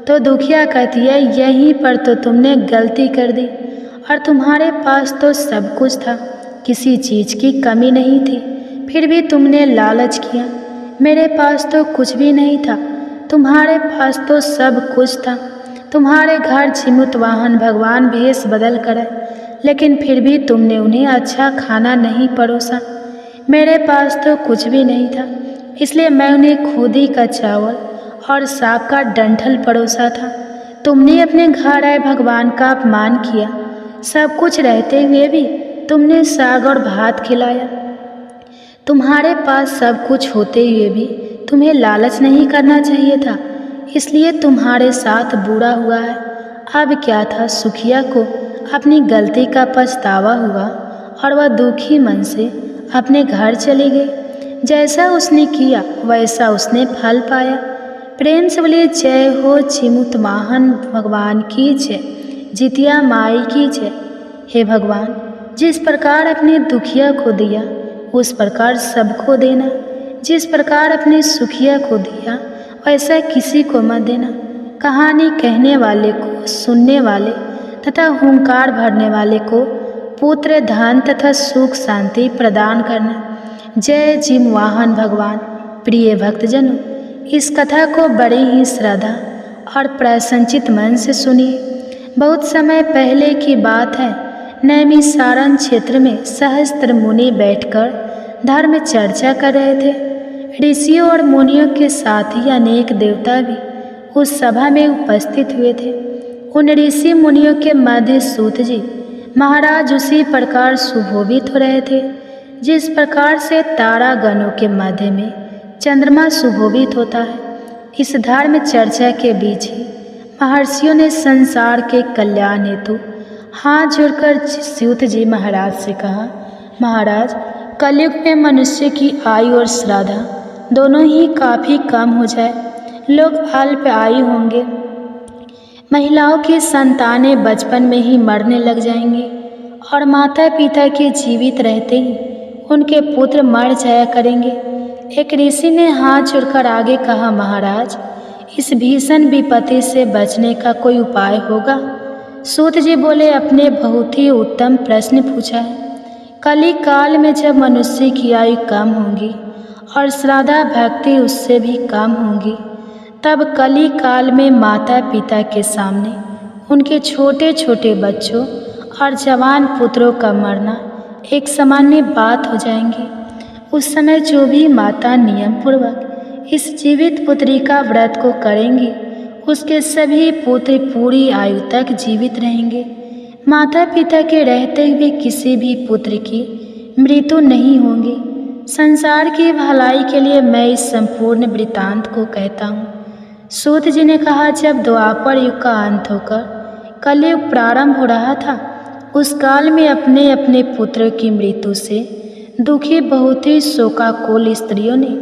तो दुखिया कहती है, यहीं पर तो तुमने गलती कर दी और तुम्हारे पास तो सब कुछ था, किसी चीज़ की कमी नहीं थी, फिर भी तुमने लालच किया। मेरे पास तो कुछ भी नहीं था, तुम्हारे पास तो सब कुछ था। तुम्हारे घर चिमुत वाहन भगवान भेष बदल कर आए, लेकिन फिर भी तुमने उन्हें अच्छा खाना नहीं परोसा। मेरे पास तो कुछ भी नहीं था, इसलिए मैं उन्हें खुदी का चावल और सांप का डंठल परोसा था। तुमने अपने घर आए भगवान का अपमान किया, सब कुछ रहते हुए भी तुमने साग और भात खिलाया। तुम्हारे पास सब कुछ होते हुए भी तुम्हें लालच नहीं करना चाहिए था, इसलिए तुम्हारे साथ बुरा हुआ है। अब क्या था, सुखिया को अपनी गलती का पछतावा हुआ और वह दुखी मन से अपने घर चली गई। जैसा उसने किया वैसा उसने फल पाया। प्रेम से बोलिए जय हो चिमुत वाहन भगवान की जय, जितिया माई की जय। हे भगवान, जिस प्रकार अपने दुखिया को दिया उस प्रकार सबको देना, जिस प्रकार अपने सुखिया को दिया वैसा किसी को मत देना। कहानी कहने वाले को, सुनने वाले तथा हुंकार भरने वाले को पुत्र, धन तथा सुख शांति प्रदान करना। जय जिम वाहन भगवान। प्रिय भक्तजनों, इस कथा को बड़े ही श्रद्धा और प्रसन्नचित मन से सुनिए। बहुत समय पहले की बात है, नैमिषारण्य क्षेत्र में सहस्त्र मुनि बैठकर धर्म चर्चा कर रहे थे। ऋषियों और मुनियों के साथ ही अनेक देवता भी उस सभा में उपस्थित हुए थे। उन ऋषि मुनियों के मध्य सूत जी महाराज उसी प्रकार सुशोभित हो रहे थे जिस प्रकार से तारा गणों के मध्य में चंद्रमा सुशोभित होता है। इस धर्म चर्चा के बीच ही महर्षियों ने संसार के कल्याण हेतु हाथ जोड़कर सूत जी महाराज से कहा, महाराज, कलयुग में मनुष्य की आयु और श्रद्धा दोनों ही काफ़ी कम हो जाए, लोग अल्प आयु होंगे, महिलाओं की संतानें बचपन में ही मरने लग जाएंगी और माता पिता के जीवित रहते ही उनके पुत्र मर जाया करेंगे। एक ऋषि ने हाथ जोड़कर आगे कहा, महाराज, इस भीषण विपत्ति से बचने का कोई उपाय होगा? सूत जी बोले, अपने बहुत ही उत्तम प्रश्न पूछा है। कली काल में जब मनुष्य की आयु कम होगी और श्रद्धा भक्ति उससे भी कम होगी, तब कली काल में माता पिता के सामने उनके छोटे छोटे बच्चों और जवान पुत्रों का मरना एक सामान्य बात हो जाएंगी। उस समय जो भी माता नियम पूर्वक इस जीवित पुत्री का व्रत को करेंगी, उसके सभी पुत्र पूरी आयु तक जीवित रहेंगे। माता पिता के रहते हुए किसी भी पुत्र की मृत्यु नहीं होगी। संसार की भलाई के लिए मैं इस संपूर्ण वृत्तांत को कहता हूँ। सूत जी ने कहा, जब द्वापर युग का अंत होकर कलयुग प्रारंभ हो रहा था, उस काल में अपने अपने पुत्र की मृत्यु से दुखी बहुत ही शोकाकुल स्त्रियों ने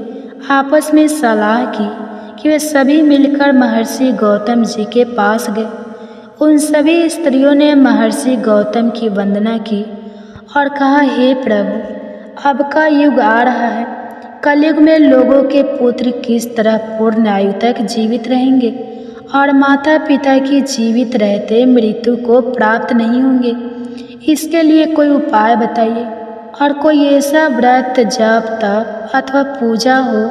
आपस में सलाह की कि वे सभी मिलकर महर्षि गौतम जी के पास गए। उन सभी स्त्रियों ने महर्षि गौतम की वंदना की और कहा, हे प्रभु, अब का युग आ रहा है। कलयुग में लोगों के पुत्र किस तरह पूर्ण आयु तक जीवित रहेंगे और माता पिता की जीवित रहते मृत्यु को प्राप्त नहीं होंगे। इसके लिए कोई उपाय बताइए और कोई ऐसा व्रत, जप, तप अथवा पूजा हो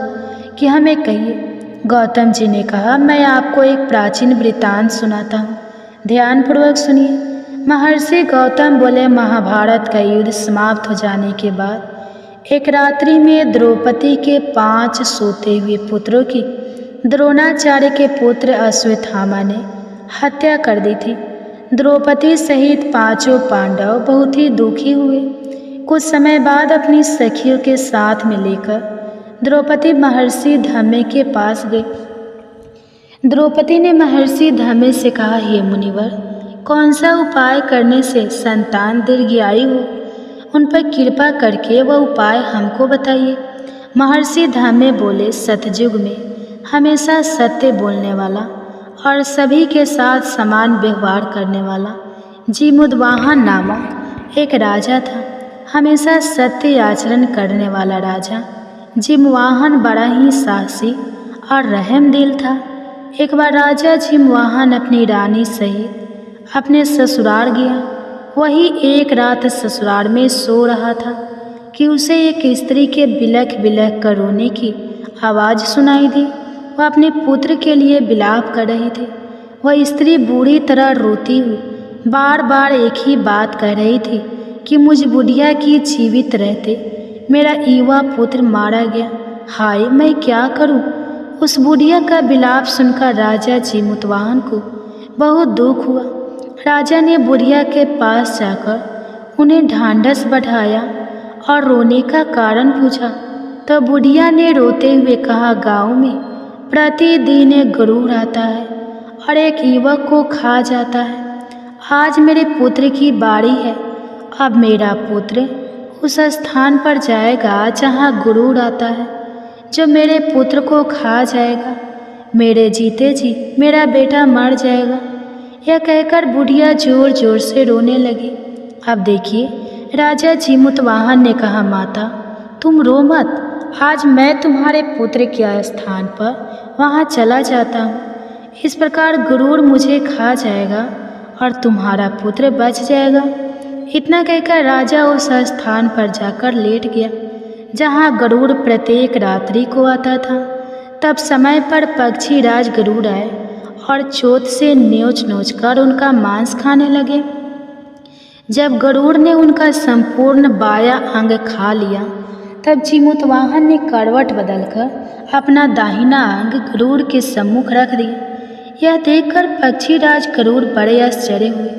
कि हमें कहिए। गौतम जी ने कहा, मैं आपको एक प्राचीन वृत्तांत सुनाता हूँ, ध्यानपूर्वक सुनिए। महर्षि गौतम बोले, महाभारत का युद्ध समाप्त हो जाने के बाद एक रात्रि में द्रौपदी के 5 सोते हुए पुत्रों की द्रोणाचार्य के पुत्र अश्वत्थामा ने हत्या कर दी थी। द्रौपदी सहित 5 पांडव बहुत ही दुखी हुए। कुछ समय बाद अपनी सखियों के साथ में लेकर द्रौपदी महर्षि धम्मे के पास गई। द्रौपदी ने महर्षि धम्मे से कहा, हे मुनिवर, कौन सा उपाय करने से संतान दीर्घायु हो, उन पर कृपा करके वह उपाय हमको बताइए। महर्षि धम्मे बोले, सतयुग में हमेशा सत्य बोलने वाला और सभी के साथ समान व्यवहार करने वाला जीमुतवाहन नामक एक राजा था। हमेशा सत्य आचरण करने वाला राजा जिमवाहन बड़ा ही साहसी और रहमदिल था। एक बार राजा जिमवाहन अपनी रानी सहित अपने ससुराल गया। वही एक रात ससुराल में सो रहा था कि उसे एक स्त्री के बिलख बिलख कर रोने की आवाज़ सुनाई दी। वह अपने पुत्र के लिए विलाप कर रही थी। वह स्त्री बुरी तरह रोती हुई बार बार एक ही बात कह रही थी कि मुझ बुढ़िया की जीवित रहते मेरा युवा पुत्र मारा गया। हाय, मैं क्या करूं? उस बुढ़िया का विलाप सुनकर राजा जिमुतवाहन को बहुत दुख हुआ। राजा ने बुढ़िया के पास जाकर उन्हें ढांढस बढ़ाया और रोने का कारण पूछा। तो बुढ़िया ने रोते हुए कहा, गांव में प्रतिदिन एक गरुड़ आता है और एक युवक को खा जाता है। आज मेरे पुत्र की बारी है। अब मेरा पुत्र उस स्थान पर जाएगा जहाँ गरुड़ आता है, जो मेरे पुत्र को खा जाएगा। मेरे जीते जी मेरा बेटा मर जाएगा। यह कहकर बुढ़िया जोर जोर से रोने लगी। अब देखिए, राजा जिमुतवाहन ने कहा, माता तुम रो मत। आज मैं तुम्हारे पुत्र के स्थान पर वहाँ चला जाता हूँ। इस प्रकार गरुड़ मुझे खा जाएगा और तुम्हारा पुत्र बच जाएगा। इतना कहकर राजा उस स्थान पर जाकर लेट गया जहाँ गरुड़ प्रत्येक रात्रि को आता था। तब समय पर पक्षी राज गरुड़ आए और चोट से नोच नोच कर उनका मांस खाने लगे। जब गरुड़ ने उनका संपूर्ण बाया अंग खा लिया, तब जिमुतवाहन ने करवट बदलकर अपना दाहिना अंग गरुड़ के सम्मुख रख दिया। यह देखकर पक्षीराज गरुड़ बड़े आश्चर्य हुए।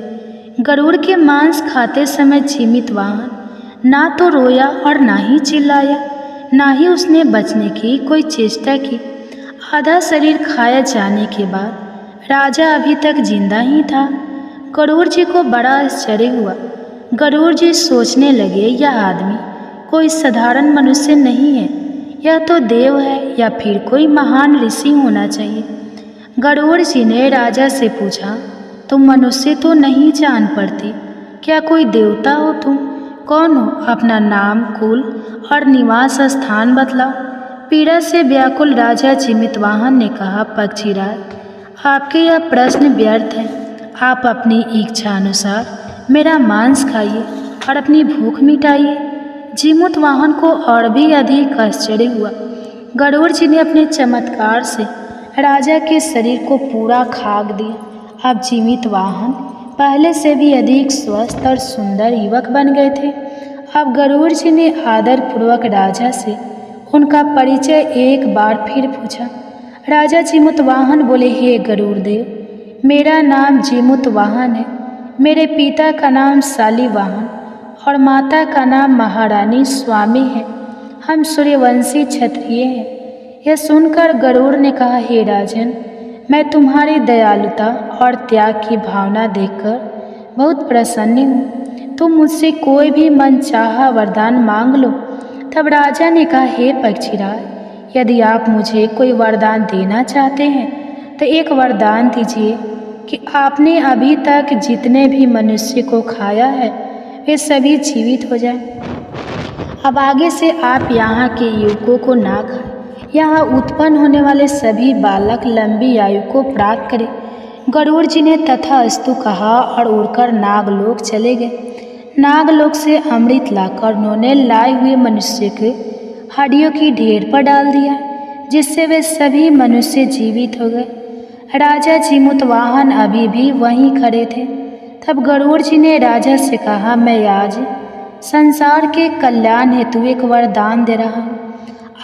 गरुड़ के मांस खाते समय जिमुतवाहन ना तो रोया और ना ही चिल्लाया, ना ही उसने बचने की कोई चेष्टा की। आधा शरीर खाया जाने के बाद राजा अभी तक जिंदा ही था। गरुड़ जी को बड़ा आश्चर्य हुआ। गरुड़ जी सोचने लगे, यह आदमी कोई साधारण मनुष्य नहीं है, यह तो देव है या फिर कोई महान ऋषि होना चाहिए। गरुड़ जी ने राजा से पूछा, तुम मनुष्य तो नहीं जान पड़ती, क्या कोई देवता हो तुम? कौन हो? अपना नाम, कुल और निवास स्थान बतलाओ। पीड़ा से व्याकुल राजा जिमुतवाहन ने कहा, पक्षीराज, आपके यह प्रश्न व्यर्थ है। आप अपनी इच्छा अनुसार मेरा मांस खाइए और अपनी भूख मिटाइए। जिमुतवाहन को और भी अधिक आश्चर्य हुआ। गरुड़ जी ने अपने चमत्कार से राजा के शरीर को पूरा खाक दिया। अब जिमुतवाहन पहले से भी अधिक स्वस्थ और सुंदर युवक बन गए थे। अब गरुड़ जी ने आदरपूर्वक राजा से उनका परिचय एक बार फिर पूछा। राजा जिमुतवाहन बोले, हे गरुड़ देव, मेरा नाम जिमुतवाहन है। मेरे पिता का नाम शालिवाहन और माता का नाम महारानी स्वामी है। हम सूर्यवंशी क्षत्रिय हैं। यह सुनकर गरुड़ ने कहा, हे राजन, मैं तुम्हारी दयालुता और त्याग की भावना देखकर बहुत प्रसन्न हूँ। तुम मुझसे कोई भी मनचाहा वरदान मांग लो। तब राजा ने कहा, हे पक्षीराज, यदि आप मुझे कोई वरदान देना चाहते हैं तो एक वरदान दीजिए कि आपने अभी तक जितने भी मनुष्य को खाया है वे सभी जीवित हो जाएं। अब आगे से आप यहाँ के युवकों को ना खाएं। यहाँ उत्पन्न होने वाले सभी बालक लंबी आयु को प्राप्त करें। गरुड़ जी ने तथास्तु कहा और उड़कर नागलोक चले गए। नागलोक से अमृत लाकर उन्होंने लाए हुए मनुष्य के हड्डियों की ढेर पर डाल दिया, जिससे वे सभी मनुष्य जीवित हो गए। राजा जिमुतवाहन अभी भी वहीं खड़े थे। तब गरुड़ जी ने राजा से कहा, मैं आज संसार के कल्याण हेतु एक वरदान दे रहा हूँ।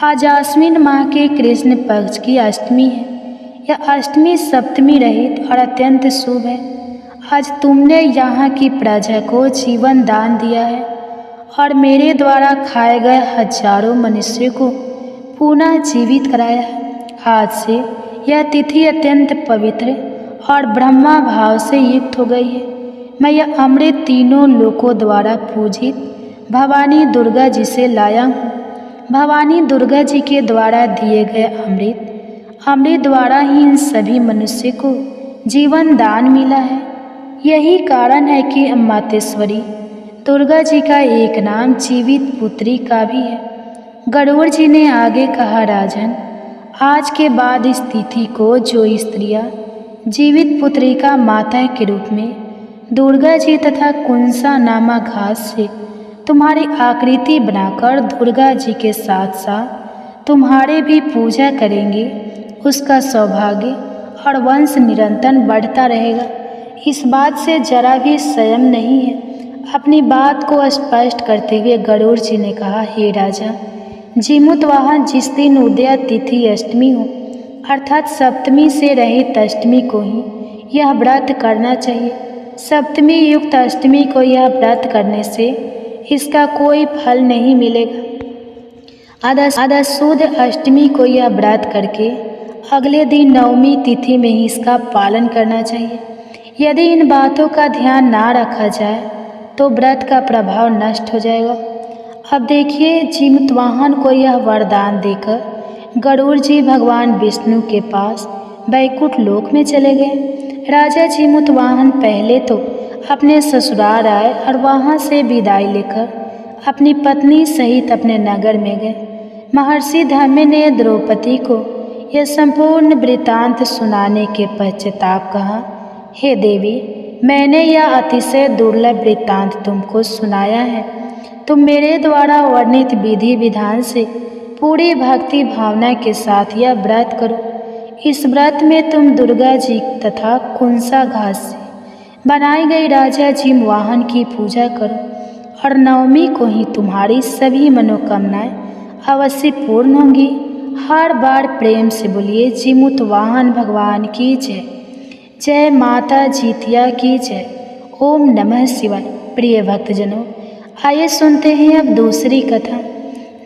आज आश्विन माह के कृष्ण पक्ष की अष्टमी है। यह अष्टमी सप्तमी रहित और अत्यंत शुभ है। आज तुमने यहाँ की प्रजा को जीवन दान दिया है और मेरे द्वारा खाए गए हजारों मनुष्यों को पुनः जीवित कराया है। आज से यह तिथि अत्यंत पवित्र और ब्रह्मा भाव से युक्त हो गई है। मैं यह अमृत तीनों लोकों द्वारा पूजित भवानी दुर्गा जी से लाया हूँ। भवानी दुर्गा जी के द्वारा दिए गए अमृत द्वारा ही इन सभी मनुष्य को जीवन दान मिला है। यही कारण है कि मातेश्वरी दुर्गा जी का एक नाम जीवित पुत्री का भी है। गरुड़ जी ने आगे कहा, राजन, आज के बाद इस तिथि को जो स्त्रियां जीवित पुत्री का माता के रूप में दुर्गा जी तथा कुंसा नामा घास से तुम्हारी आकृति बनाकर दुर्गा जी के साथ साथ तुम्हारे भी पूजा करेंगे, उसका सौभाग्य और वंश निरंतर बढ़ता रहेगा। इस बात से जरा भी संयम नहीं है। अपनी बात को स्पष्ट करते हुए गरुड़ जी ने कहा, हे राजा, जीमूत वाहन, जिस दिन उदया तिथि अष्टमी हो अर्थात सप्तमी से रहित अष्टमी को ही यह व्रत करना चाहिए। सप्तमी युक्त अष्टमी को यह व्रत करने से इसका कोई फल नहीं मिलेगा। आधा शुद्ध अष्टमी को यह व्रत करके अगले दिन नवमी तिथि में ही इसका पालन करना चाहिए। यदि इन बातों का ध्यान ना रखा जाए तो व्रत का प्रभाव नष्ट हो जाएगा। अब देखिए, जीमूतवाहन को यह वरदान देकर गरुड़ जी भगवान विष्णु के पास वैकुंठ लोक में चले गए। राजा जीमूतवाहन पहले तो अपने ससुराल आए और वहाँ से विदाई लेकर अपनी पत्नी सहित अपने नगर में गए। महर्षि धर्मी ने द्रौपदी को यह संपूर्ण वृत्तांत सुनाने के पश्चाताप कहा, हे देवी, मैंने यह अतिशय दुर्लभ वृत्तांत तुमको सुनाया है। तुम मेरे द्वारा वर्णित विधि विधान से पूरी भक्ति भावना के साथ यह व्रत करो। इस व्रत में तुम दुर्गा जी तथा कुंसा घास से बनाई गई राजा जीमवाहन की पूजा करो और नवमी को ही तुम्हारी सभी मनोकामनाएं अवश्य पूर्ण होंगी। हर बार प्रेम से बोलिए, जीमूतवाहन भगवान की जय। जय माता जीतिया की जय। ओम नमः शिवाय। प्रिय भक्तजनों, आइए सुनते हैं अब दूसरी कथा।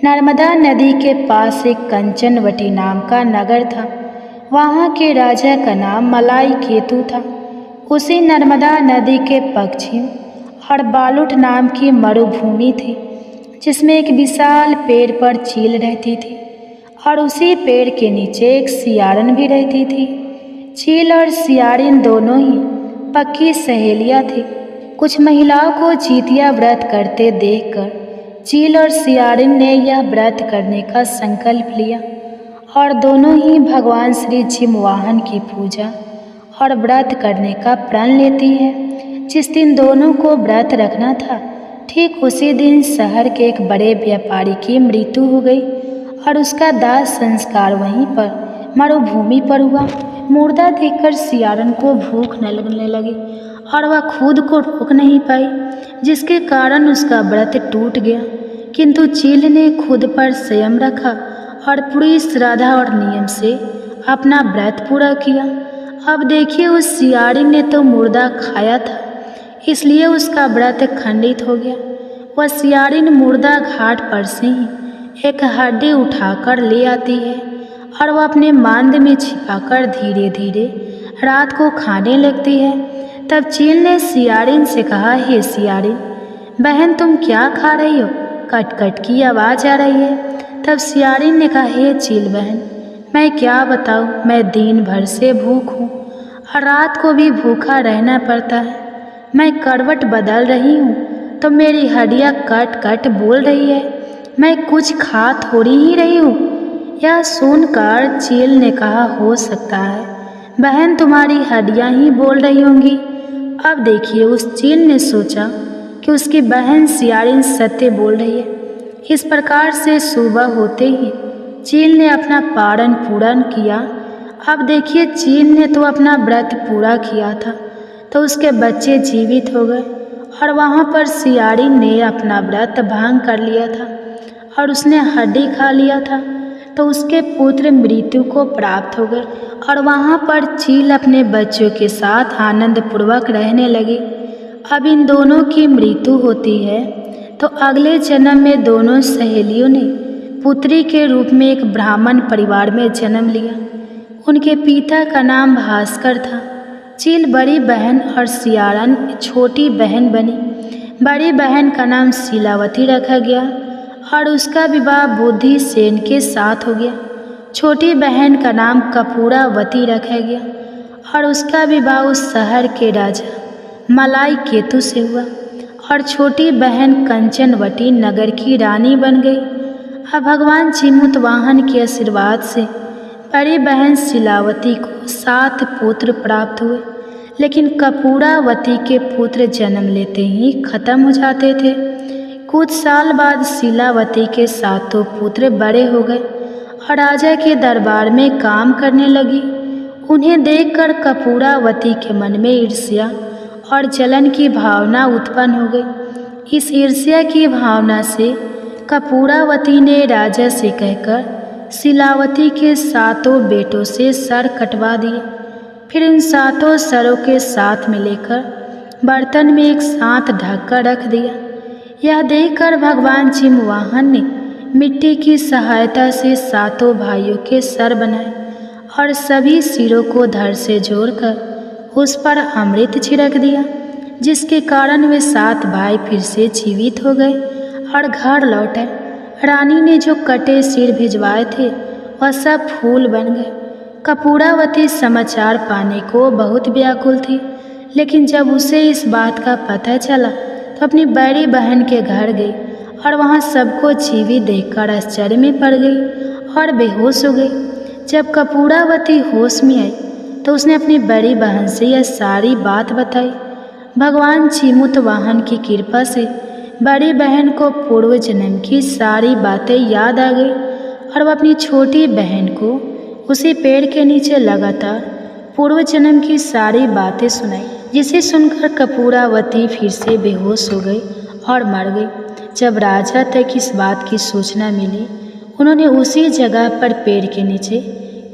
नर्मदा नदी के पास एक कंचनवटी नाम का नगर था। वहाँ के राजा का नाम मलाई केतु था। उसी नर्मदा नदी के पश्चिम और बालुट नाम की मरुभूमि थी, जिसमें एक विशाल पेड़ पर चील रहती थी और उसी पेड़ के नीचे एक सियारन भी रहती थी। चील और सियारिन दोनों ही पक्की सहेलियाँ थी। कुछ महिलाओं को जीतिया व्रत करते देखकर चील और सियारिन ने यह व्रत करने का संकल्प लिया और दोनों ही भगवान श्री जीमवाहन की पूजा और व्रत करने का प्रण लेती है। जिस दिन दोनों को व्रत रखना था, ठीक उसी दिन शहर के एक बड़े व्यापारी की मृत्यु हो गई और उसका दाह संस्कार वहीं पर मरुभूमि पर हुआ। मुर्दा देखकर सियारन को भूख न लगने लगी और वह खुद को रोक नहीं पाई, जिसके कारण उसका व्रत टूट गया। किंतु चील ने खुद पर संयम रखा और पूरी श्रद्धा और नियम से अपना व्रत पूरा किया। अब देखिए, उस सियारिन ने तो मुर्दा खाया था, इसलिए उसका व्रत खंडित हो गया। वह सियारिन मुर्दा घाट पर से ही एक हड्डी उठाकर ले आती है और वह अपने मांद में छिपाकर धीरे धीरे रात को खाने लगती है। तब चील ने सियारिन से कहा, हे सियारिन बहन, तुम क्या खा रही हो? कट कट की आवाज़ आ रही है। तब सियारिन ने कहा, हे चील बहन, मैं क्या बताऊँ, मैं दिन भर से भूख हूँ और रात को भी भूखा रहना पड़ता है। मैं करवट बदल रही हूँ तो मेरी हड्डियाँ कट कट बोल रही है। मैं कुछ खा थोड़ी ही रही हूँ। यह सुनकर चील ने कहा, हो सकता है बहन तुम्हारी हड्डियाँ ही बोल रही होंगी। अब देखिए, उस चील ने सोचा कि उसकी बहन सियारिन सत्य बोल रही है। इस प्रकार से सुबह होते ही चील ने अपना पारण पूर्ण किया। अब देखिए, चील ने तो अपना व्रत पूरा किया था तो उसके बच्चे जीवित हो गए और वहाँ पर सियाड़ी ने अपना व्रत भंग कर लिया था और उसने हड्डी खा लिया था, तो उसके पुत्र मृत्यु को प्राप्त हो गए और वहाँ पर चील अपने बच्चों के साथ आनंद पूर्वक रहने लगी। अब इन दोनों की मृत्यु होती है तो अगले जन्म में दोनों सहेलियों ने पुत्री के रूप में एक ब्राह्मण परिवार में जन्म लिया। उनके पिता का नाम भास्कर था। चील बड़ी बहन और सियाड़न छोटी बहन बनी। बड़ी बहन का नाम शीलावती रखा गया और उसका विवाह बुद्धि सेन के साथ हो गया। छोटी बहन का नाम कपूरावती रखा गया और उसका विवाह उस शहर के राजा मलाई केतु से हुआ और छोटी बहन कंचनवटी नगर की रानी बन गई। अब भगवान चिमुतवाहन के आशीर्वाद से बड़ी बहन शीलावती को 7 पुत्र प्राप्त हुए, लेकिन कपूरावती के पुत्र जन्म लेते ही खत्म हो जाते थे। कुछ साल बाद शीलावती के 7 पुत्र बड़े हो गए और राजा के दरबार में काम करने लगी। उन्हें देखकर कपूरावती के मन में ईर्ष्या और जलन की भावना उत्पन्न हो गई। इस ईर्ष्या की भावना से कपूरावती ने राजा से कहकर शीलावती के 7 बेटों से सर कटवा दिए। फिर इन 7 सरों के साथ में लेकर बर्तन में एक साथ ढककर रख दिया। यह देखकर भगवान चिमवाहन ने मिट्टी की सहायता से 7 भाइयों के सर बनाए और सभी सिरों को धड़ से जोड़कर उस पर अमृत छिड़क दिया, जिसके कारण वे 7 भाई फिर से जीवित हो गए और घर लौट आए। रानी ने जो कटे सिर भिजवाए थे वह सब फूल बन गए। कपूरावती समाचार पाने को बहुत व्याकुल थी, लेकिन जब उसे इस बात का पता चला तो अपनी बड़ी बहन के घर गई और वहाँ सबको जीवित देखकर आश्चर्य में पड़ गई और बेहोश हो गई। जब कपूरावती होश में आई तो उसने अपनी बड़ी बहन से यह सारी बात बताई। भगवान चिमुतवाहन की कृपा से बड़ी बहन को पूर्व जन्म की सारी बातें याद आ गई और वह अपनी छोटी बहन को उसी पेड़ के नीचे लगातार पूर्व जन्म की सारी बातें सुनाई, जिसे सुनकर कपूरावती फिर से बेहोश हो गई और मर गई। जब राजा तक इस बात की सूचना मिली, उन्होंने उसी जगह पर पेड़ के नीचे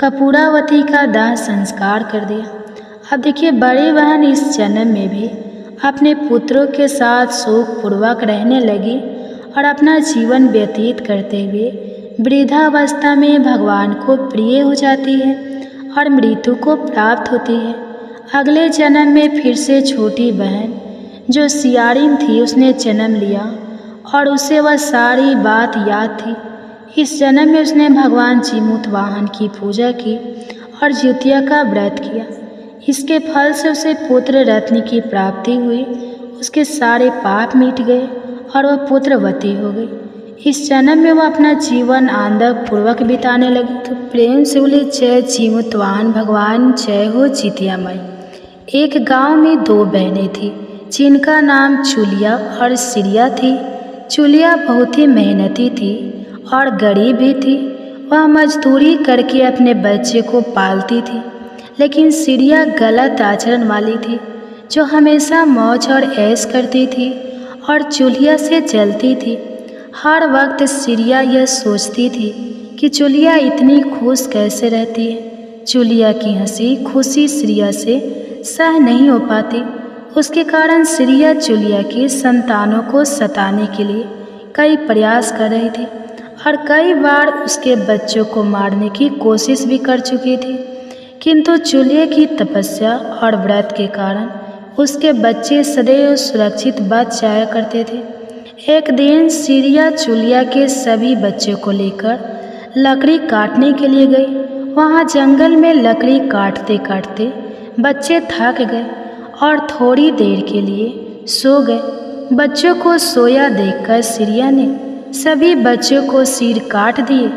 कपूरावती का दाह संस्कार कर दिया। अब देखिए, बड़ी बहन इस जन्म में भी अपने पुत्रों के साथ सुखपूर्वक रहने लगी और अपना जीवन व्यतीत करते हुए वृद्धावस्था में भगवान को प्रिय हो जाती है और मृत्यु को प्राप्त होती है। अगले जन्म में फिर से छोटी बहन जो सियाड़िन थी उसने जन्म लिया और उसे वह सारी बात याद थी। इस जन्म में उसने भगवान चिमुतवाहन की पूजा की और जितिया का व्रत किया। इसके फल से उसे पुत्र रत्न की प्राप्ति हुई। उसके सारे पाप मिट गए और वह पुत्रवती हो गई। इस जन्म में वह अपना जीवन आनंद पूर्वक बिताने लगी। तो प्रेम से बोले जय चिमुतवाहन भगवान, जय हो जितिया माई। एक गांव में 2 बहनें थीं जिनका नाम चुलिया और सिरिया थी। चुलिया बहुत ही मेहनती थी और गरीब भी थी। वह मजदूरी करके अपने बच्चे को पालती थी, लेकिन सिरिया गलत आचरण वाली थी जो हमेशा मौज और ऐश करती थी और चुलिया से जलती थी। हर वक्त सिरिया यह सोचती थी कि चुलिया इतनी खुश कैसे रहती है। चुलिया की हंसी खुशी सिरिया से सह नहीं हो पाती। उसके कारण सिरिया चुलिया की संतानों को सताने के लिए कई प्रयास कर रही थी और कई बार उसके बच्चों को मारने की कोशिश भी कर चुकी थी, किंतु चुलिया की तपस्या और व्रत के कारण उसके बच्चे सदैव सुरक्षित बच जाया करते थे। एक दिन सिरिया चुलिया के सभी बच्चों को लेकर लकड़ी काटने के लिए गई। वहाँ जंगल में लकड़ी काटते काटते बच्चे थक गए और थोड़ी देर के लिए सो गए। बच्चों को सोया देखकर सिरिया ने सभी बच्चों को सिर काट दिए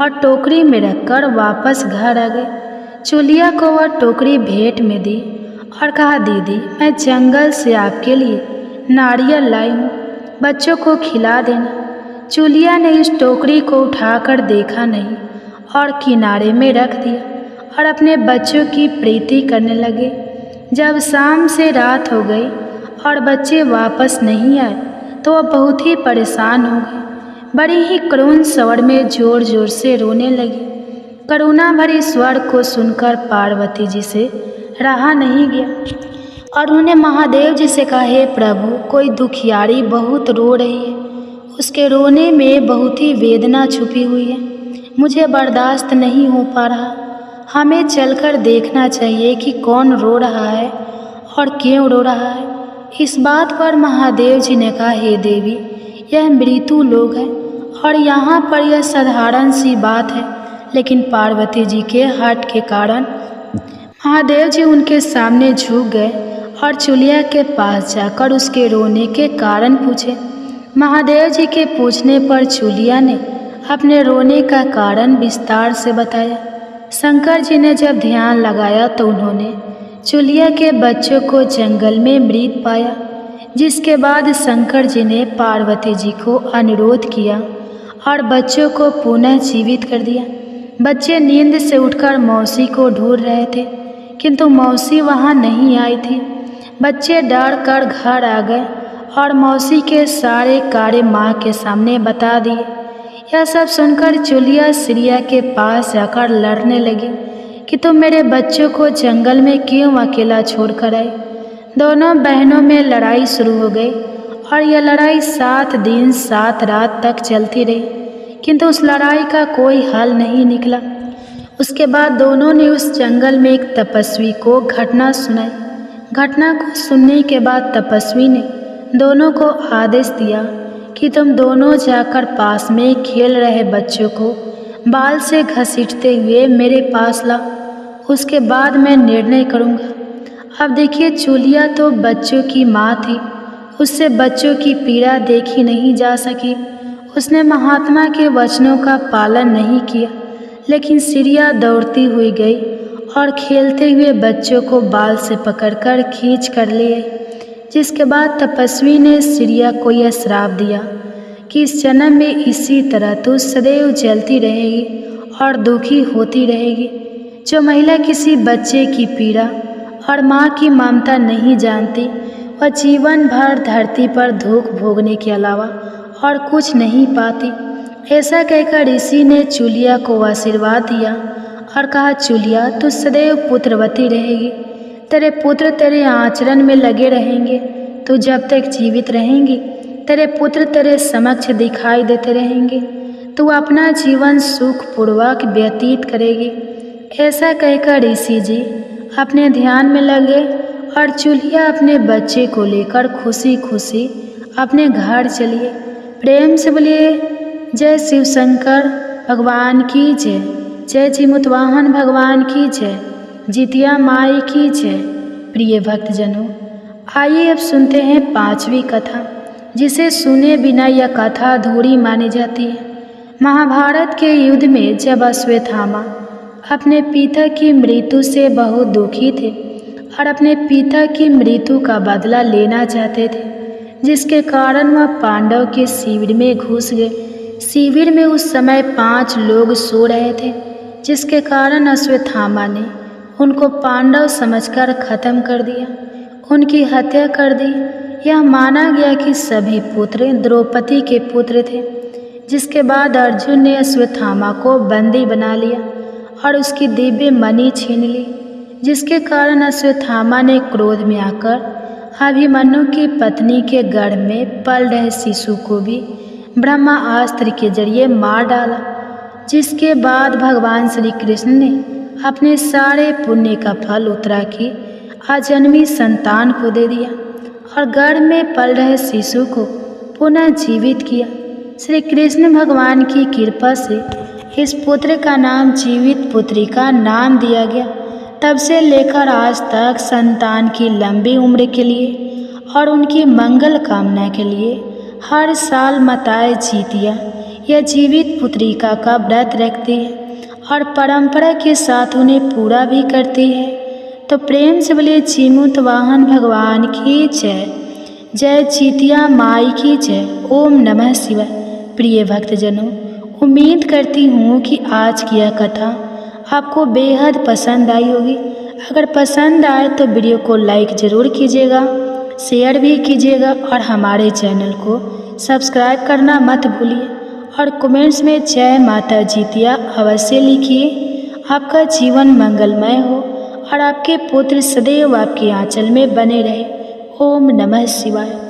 और टोकरी में रखकर वापस घर आ गए। चुलिया को वह टोकरी भेंट में दी और कहा, दीदी मैं जंगल से आपके लिए नारियल लाई हूँ, बच्चों को खिला देना। चुलिया ने इस टोकरी को उठाकर देखा नहीं और किनारे में रख दिया और अपने बच्चों की प्रीति करने लगे। जब शाम से रात हो गई और बच्चे वापस नहीं आए तो वह बहुत ही परेशान हो गई। बड़ी ही करुण स्वर में जोर जोर से रोने लगी। करुणा भरी स्वर को सुनकर पार्वती जी से रहा नहीं गया और उन्हें महादेव जी से कहा, हे प्रभु, कोई दुखियारी बहुत रो रही है, उसके रोने में बहुत ही वेदना छुपी हुई है, मुझे बर्दाश्त नहीं हो पा रहा, हमें चलकर देखना चाहिए कि कौन रो रहा है और क्यों रो रहा है। इस बात पर महादेव जी ने कहा, हे देवी, यह मृत्यु लोक है और यहाँ पर यह साधारण सी बात है, लेकिन पार्वती जी के हठ के कारण महादेव जी उनके सामने झुक गए और चूलिया के पास जाकर उसके रोने के कारण पूछे। महादेव जी के पूछने पर चूलिया ने अपने रोने का कारण विस्तार से बताया। शंकर जी ने जब ध्यान लगाया तो उन्होंने चूलिया के बच्चों को जंगल में मृत पाया, जिसके बाद शंकर जी ने पार्वती जी को अनुरोध किया और बच्चों को पुनः जीवित कर दिया। बच्चे नींद से उठकर मौसी को ढूंढ रहे थे, किंतु मौसी वहाँ नहीं आई थी। बच्चे डर कर घर आ गए और मौसी के सारे कार्य माँ के सामने बता दिए। यह सब सुनकर चूलिया सिरिया के पास जाकर लड़ने लगी कि तुम मेरे बच्चों को जंगल में क्यों अकेला छोड़कर आई। दोनों बहनों में लड़ाई शुरू हो गई और यह लड़ाई 7 दिन 7 रात तक चलती रही, किंतु उस लड़ाई का कोई हल नहीं निकला। उसके बाद दोनों ने उस जंगल में एक तपस्वी को घटना सुनाई। घटना को सुनने के बाद तपस्वी ने दोनों को आदेश दिया कि तुम दोनों जाकर पास में खेल रहे बच्चों को बाल से घसीटते हुए मेरे पास लाओ, उसके बाद मैं निर्णय करूँगा। अब देखिए, चूलिया तो बच्चों की माँ थी, उससे बच्चों की पीड़ा देखी नहीं जा सकी। उसने महात्मा के वचनों का पालन नहीं किया, लेकिन सिरिया दौड़ती हुई गई और खेलते हुए बच्चों को बाल से पकड़कर खींच कर ले आई। जिसके बाद तपस्वी ने सिरिया को यह श्राप दिया कि इस जन्म में इसी तरह तू सदैव जलती रहेगी और दुखी होती रहेगी। जो महिला किसी बच्चे की पीड़ा और माँ की ममता नहीं जानती, वह जीवन भर धरती पर दुख भोगने के अलावा और कुछ नहीं पाती। ऐसा कहकर ऋषि ने चूलिया को आशीर्वाद दिया और कहा, चूलिया, तू सदैव पुत्रवती रहेगी, तेरे पुत्र तेरे आचरण में लगे रहेंगे, तू जब तक जीवित रहेंगी तेरे पुत्र तेरे समक्ष दिखाई देते रहेंगे, तू अपना जीवन सुखपूर्वक व्यतीत करेगी। ऐसा कहकर ऋषि जी अपने ध्यान में लगे और चूलिया अपने बच्चे को लेकर खुशी खुशी अपने घर चलिए। प्रेम से बोलिए, जय शिव शंकर भगवान की जय, जय जिमुतवाहन भगवान की जय, जितिया माई की जय। प्रिय भक्तजनों, आइए अब सुनते हैं 5वीं कथा, जिसे सुने बिना यह कथा अधूरी मानी जाती है। महाभारत के युद्ध में जब अश्वत्थामा अपने पिता की मृत्यु से बहुत दुखी थे और अपने पिता की मृत्यु का बदला लेना चाहते थे, जिसके कारण वह पांडव के शिविर में घुस गए। शिविर में उस समय 5 लोग सो रहे थे, जिसके कारण अश्वत्थामा ने उनको पांडव समझकर खत्म कर दिया, उनकी हत्या कर दी। यह माना गया कि सभी पुत्र द्रौपदी के पुत्र थे। जिसके बाद अर्जुन ने अश्वत्थामा को बंदी बना लिया और उसकी दिव्य मणि छीन ली, जिसके कारण अश्वत्थामा ने क्रोध में आकर अभिमन्यु की पत्नी के गर्भ में पल रहे शिशु को भी ब्रह्मास्त्र के जरिए मार डाला। जिसके बाद भगवान श्री कृष्ण ने अपने सारे पुण्य का फल उत्तरा की अजन्मी संतान को दे दिया और गर्भ में पल रहे शिशु को पुनः जीवित किया। श्री कृष्ण भगवान की कृपा से इस पुत्र का नाम जीवित पुत्री का नाम दिया गया। तब से लेकर आज तक संतान की लंबी उम्र के लिए और उनकी मंगल कामना के लिए हर साल माताएं जीतिया या जीवित पुत्रिका का व्रत रखती है और परंपरा के साथ उन्हें पूरा भी करती है। तो प्रेम से बोलिए, जिमुतवाहन भगवान की जय, जय जीतिया माई की जय। ओम नमः शिवाय। प्रिय भक्तजनों, उम्मीद करती हूँ कि आज की यह कथा आपको बेहद पसंद आई होगी। अगर पसंद आए तो वीडियो को लाइक ज़रूर कीजिएगा, शेयर भी कीजिएगा और हमारे चैनल को सब्सक्राइब करना मत भूलिए और कमेंट्स में जय माता जितिया अवश्य लिखिए। आपका जीवन मंगलमय हो और आपके पुत्र सदैव आपके आंचल में बने रहे। ओम नमः शिवाय।